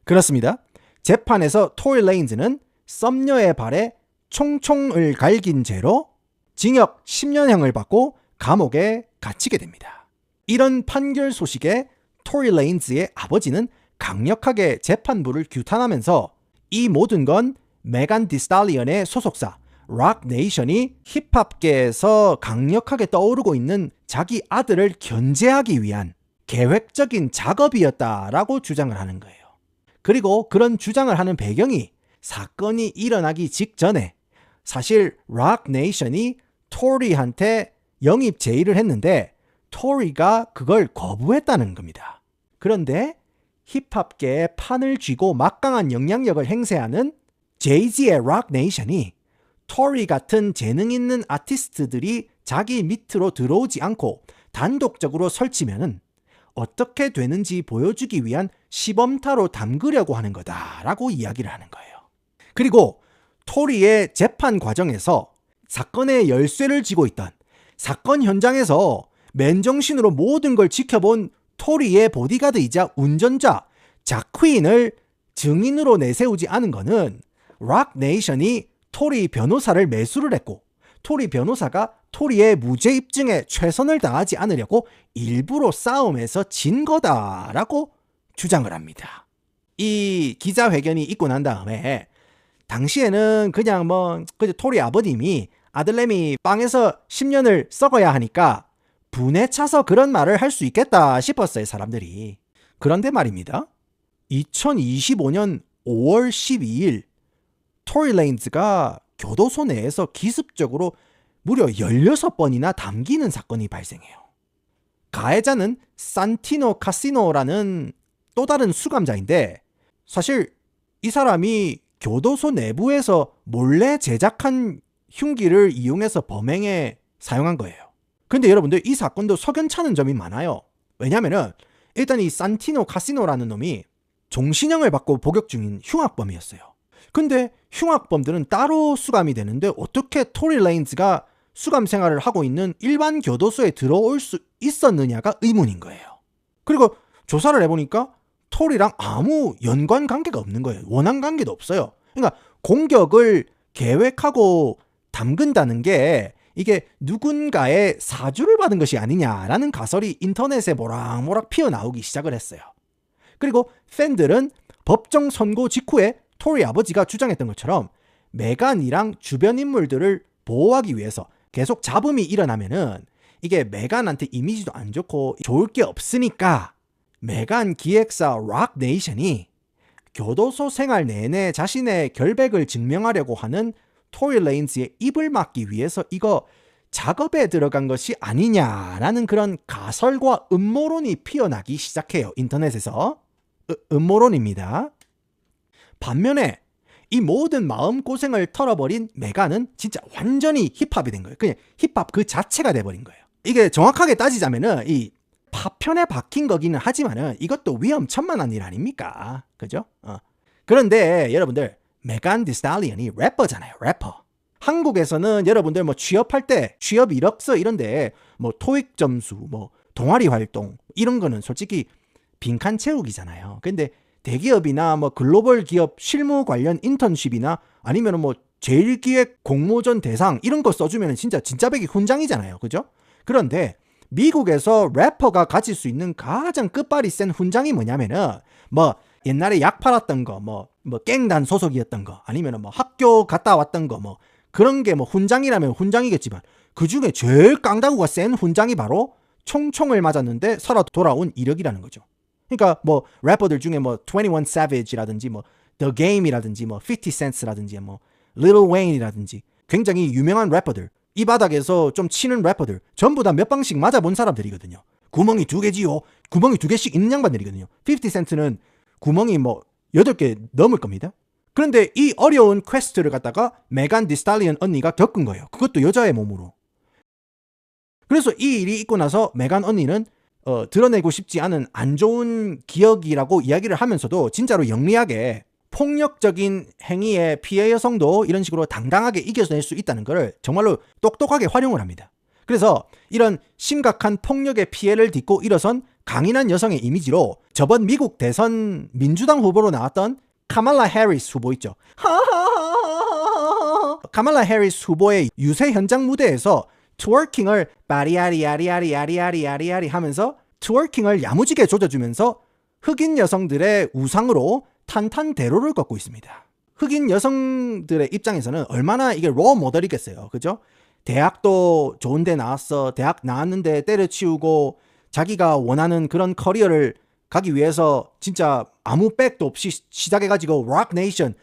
그렇습니다. 재판에서 토리 레인즈는 썸녀의 발에 총총을 갈긴 죄로 징역 10년형을 받고 감옥에 갇히게 됩니다. 이런 판결 소식에 토리 레인즈의 아버지는 강력하게 재판부를 규탄하면서 이 모든 건 메간 디스탈리언의 소속사 락 네이션이 힙합계에서 강력하게 떠오르고 있는 자기 아들을 견제하기 위한 계획적인 작업이었다라고 주장을 하는 거예요. 그리고 그런 주장을 하는 배경이 사건이 일어나기 직전에 사실 락 네이션이 토리한테 영입 제의를 했는데 토리가 그걸 거부했다는 겁니다. 그런데 힙합계에 판을 쥐고 막강한 영향력을 행사하는 제이지의 락 네이션이 토리 같은 재능 있는 아티스트들이 자기 밑으로 들어오지 않고 단독적으로 설치면은 어떻게 되는지 보여주기 위한 시범타로 담그려고 하는 거다라고 이야기를 하는 거예요. 그리고 토리의 재판 과정에서 사건의 열쇠를 쥐고 있던, 사건 현장에서 맨정신으로 모든 걸 지켜본 토리의 보디가드이자 운전자 작 퀸을 증인으로 내세우지 않은 거는 록 네이션이 토리 변호사를 매수를 했고 토리 변호사가 토리의 무죄 입증에 최선을 다하지 않으려고 일부러 싸움에서 진 거다라고 주장을 합니다. 이 기자회견이 있고 난 다음에 당시에는 그냥 토리 아버님이 아들내미 빵에서 10년을 썩어야 하니까 분에 차서 그런 말을 할 수 있겠다 싶었어요, 사람들이. 그런데 말입니다. 2025년 5월 12일 토리 레인즈가 교도소 내에서 기습적으로 무려 16번이나 담기는 사건이 발생해요. 가해자는 산티노 카시노라는 또 다른 수감자인데 사실 이 사람이 교도소 내부에서 몰래 제작한 흉기를 이용해서 범행에 사용한 거예요. 근데 여러분들 이 사건도 석연찮은 점이 많아요. 왜냐면은 일단 이 산티노 카시노라는 놈이 종신형을 받고 복역 중인 흉악범이었어요. 근데 흉악범들은 따로 수감이 되는데 어떻게 토리 레인즈가 수감 생활을 하고 있는 일반 교도소에 들어올 수 있었느냐가 의문인 거예요. 그리고 조사를 해보니까 토리랑 아무 연관 관계가 없는 거예요. 원한 관계도 없어요. 그러니까 공격을 계획하고 담근다는 게 이게 누군가의 사주를 받은 것이 아니냐라는 가설이 인터넷에 모락모락 피어나오기 시작을 했어요. 그리고 팬들은 법정 선고 직후에 토리 아버지가 주장했던 것처럼 메간이랑 주변 인물들을 보호하기 위해서 계속 잡음이 일어나면은 이게 메간한테 이미지도 안 좋고 좋을 게 없으니까 메간 기획사 록 네이션이 교도소 생활 내내 자신의 결백을 증명하려고 하는 토리 레인즈의 입을 막기 위해서 이거 작업에 들어간 것이 아니냐라는 그런 가설과 음모론이 피어나기 시작해요. 인터넷에서. 음모론입니다. 반면에 이 모든 마음고생을 털어버린 메간은 진짜 완전히 힙합이 된 거예요. 그냥 힙합 그 자체가 돼버린 거예요. 이게 정확하게 따지자면은 이 파편에 박힌 거기는 하지만은 이것도 위험천만한 일 아닙니까? 그죠? 그런데 여러분들 메간 디 스탈리언이 래퍼잖아요. 래퍼. 한국에서는 여러분들 취업할 때 취업 이력서 이런데 토익 점수 동아리 활동 이런 거는 솔직히 빈칸 채우기잖아요. 근데 대기업이나 글로벌 기업 실무 관련 인턴십이나 아니면 제일기획 공모전 대상 이런 거 써주면 진짜 배기 훈장이잖아요. 그죠? 그런데 미국에서 래퍼가 가질 수 있는 가장 끝발이 센 훈장이 뭐냐면은 옛날에 약 팔았던 거 갱단 소속이었던 거 아니면 학교 갔다 왔던 거 그런 게 훈장이라면 훈장이겠지만 그 중에 제일 깡다구가 센 훈장이 바로 총총을 맞았는데 살아 돌아온 이력이라는 거죠. 그러니까 래퍼들 중에 21 Savage라든지 The Game이라든지 50 Cents라든지 Lil Wayne이라든지 굉장히 유명한 래퍼들 이 바닥에서 좀 치는 래퍼들 전부 다 몇 방씩 맞아본 사람들이거든요. 구멍이 2개지요. 구멍이 2개씩 있는 양반들이거든요. 50 Cent는 구멍이 8개 넘을 겁니다. 그런데 이 어려운 퀘스트를 갖다가 메간 디 스탈리언 언니가 겪은 거예요. 그것도 여자의 몸으로. 그래서 이 일이 있고 나서 메간 언니는 드러내고 싶지 않은 안 좋은 기억이라고 이야기를 하면서도 진짜로 영리하게 폭력적인 행위의 피해 여성도 이런 식으로 당당하게 이겨낼 수 있다는 걸 정말로 똑똑하게 활용을 합니다. 그래서 이런 심각한 폭력의 피해를 딛고 일어선 강인한 여성의 이미지로 저번 미국 대선 민주당 후보로 나왔던 카말라 해리스 후보 있죠. 카말라 해리스 후보의 유세 현장 무대에서 트워킹을 바리아리아리아리아리아리아리 하면서 트워킹을 야무지게 조져주면서 흑인 여성들의 우상으로 탄탄대로를 걷고 있습니다. 흑인 여성들의 입장에서는 얼마나 이게 롤 모델이겠어요. 그죠? 대학도 좋은데 나왔어. 대학 나왔는데 때려치우고 자기가 원하는 그런 커리어를 가기 위해서 진짜 아무 백도 없이 시작해가지고 록 네이션,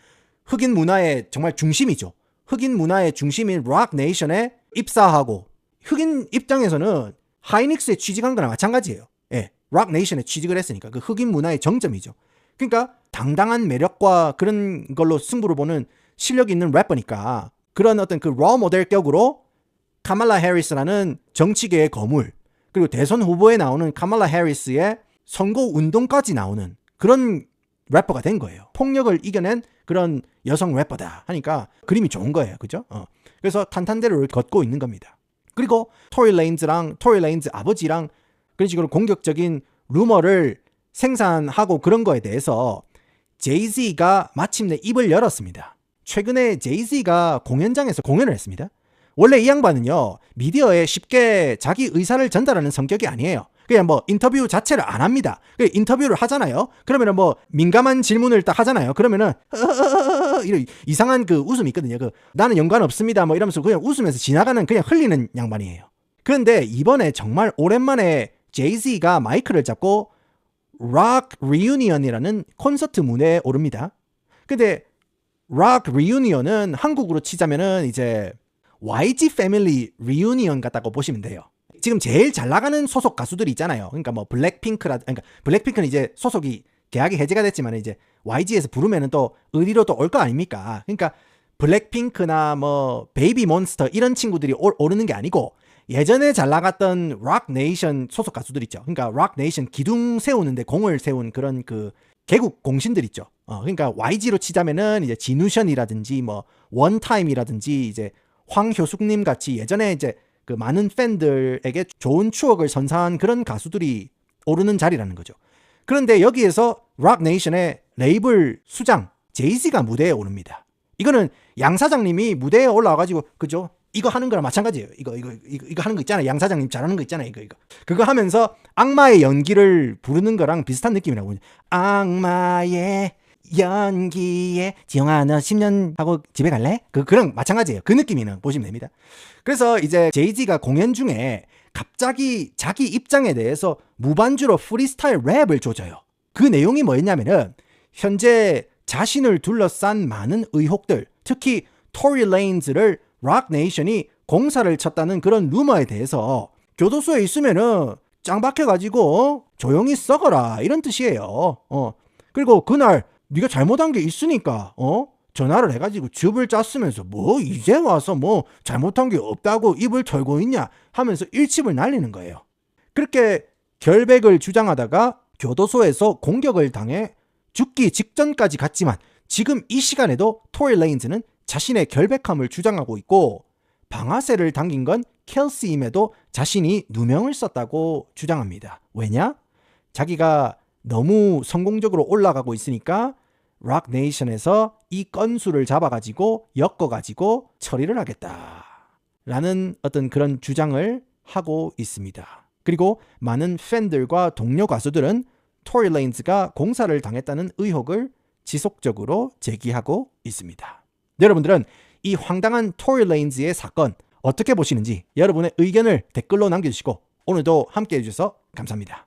흑인 문화의 정말 중심이죠. 흑인 문화의 중심인 록 네이션에 입사하고 흑인 입장에서는 하이닉스에 취직한 거나 마찬가지예요. 예, 록 네이션에 취직을 했으니까 그 흑인 문화의 정점이죠. 그러니까 당당한 매력과 그런 걸로 승부를 보는 실력이 있는 래퍼니까 그런 어떤 그 롤 모델격으로 카말라 해리스라는 정치계의 거물 그리고 대선 후보에 나오는 카말라 해리스의 선거 운동까지 나오는 그런 래퍼가 된 거예요. 폭력을 이겨낸 그런 여성 래퍼다 하니까 그림이 좋은 거예요. 그죠? 그래서 탄탄대로를 걷고 있는 겁니다. 그리고 토리 레인즈 아버지랑 그런 식으로 공격적인 루머를 생산하고 그런 거에 대해서 제이지가 마침내 입을 열었습니다. 최근에 제이지가 공연장에서 공연을 했습니다. 원래 이 양반은요, 미디어에 쉽게 자기 의사를 전달하는 성격이 아니에요. 그냥 뭐 인터뷰 자체를 안 합니다. 인터뷰를 하잖아요. 그러면은 뭐 민감한 질문을 딱 하잖아요. 그러면은 이런 이상한 그 웃음이 있거든요. 그 나는 연관 없습니다. 뭐 이러면서 그냥 웃으면서 지나가는 그냥 흘리는 양반이에요. 그런데 이번에 정말 오랜만에 제이지가 마이크를 잡고 락 리유니언이라는 콘서트 무대에 오릅니다. 근데 락 리유니언은 한국으로 치자면은 이제 YG 패밀리 리유니언 같다고 보시면 돼요. 지금 제일 잘 나가는 소속 가수들이 있잖아요. 그러니까 뭐 그러니까 블랙핑크는 이제 소속이 계약이 해제가 됐지만 이제 YG에서 부르면은 또 의리로 또 올 거 아닙니까? 그러니까 블랙핑크나 뭐 베이비 몬스터 이런 친구들이 오르는 게 아니고 예전에 잘 나갔던 락 네이션 소속 가수들 있죠. 그러니까 락 네이션 기둥 세우는데 공을 세운 그런 그 개국 공신들 있죠. 그러니까 YG로 치자면은 이제 진우션이라든지 뭐 원타임이라든지 이제 황효숙님 같이 예전에 이제 그 많은 팬들에게 좋은 추억을 선사한 그런 가수들이 오르는 자리라는 거죠. 그런데 여기에서 락 네이션의 레이블 수장 제이지가 무대에 오릅니다. 이거는 양 사장님이 무대에 올라와가지고 그죠? 이거 하는 거랑 마찬가지예요. 이거 하는 거 있잖아요. 양 사장님 잘하는 거 있잖아요. 이거. 그거 하면서 악마의 연기를 부르는 거랑 비슷한 느낌이라고. 악마의 연기에 지영아 너 10년 하고 집에 갈래? 그랑 마찬가지예요. 그 느낌이는 보시면 됩니다. 그래서 이제 제이지가 공연 중에 갑자기 자기 입장에 대해서 무반주로 프리스타일 랩을 조져요. 그 내용이 뭐였냐면은 현재 자신을 둘러싼 많은 의혹들, 특히 토리 레인즈를 락 네이션이 공사를 쳤다는 그런 루머에 대해서 교도소에 있으면은 짱 박혀가지고 조용히 썩어라 이런 뜻이에요. 그리고 그날 네가 잘못한 게 있으니까 전화를 해가지고 즙을 짰으면서 뭐 이제 와서 뭐 잘못한 게 없다고 입을 털고 있냐 하면서 일침을 날리는 거예요. 그렇게 결백을 주장하다가 교도소에서 공격을 당해 죽기 직전까지 갔지만 지금 이 시간에도 토리 레인즈는 자신의 결백함을 주장하고 있고 방아쇠를 당긴 건 켈시임에도 자신이 누명을 썼다고 주장합니다. 왜냐? 자기가 너무 성공적으로 올라가고 있으니까 락 네이션에서 이 건수를 잡아가지고 엮어가지고 처리를 하겠다 라는 어떤 그런 주장을 하고 있습니다. 그리고 많은 팬들과 동료 가수들은 토리 레인즈가 공사를 당했다는 의혹을 지속적으로 제기하고 있습니다. 여러분들은 이 황당한 토리 레인즈의 사건 어떻게 보시는지 여러분의 의견을 댓글로 남겨주시고 오늘도 함께해 주셔서 감사합니다.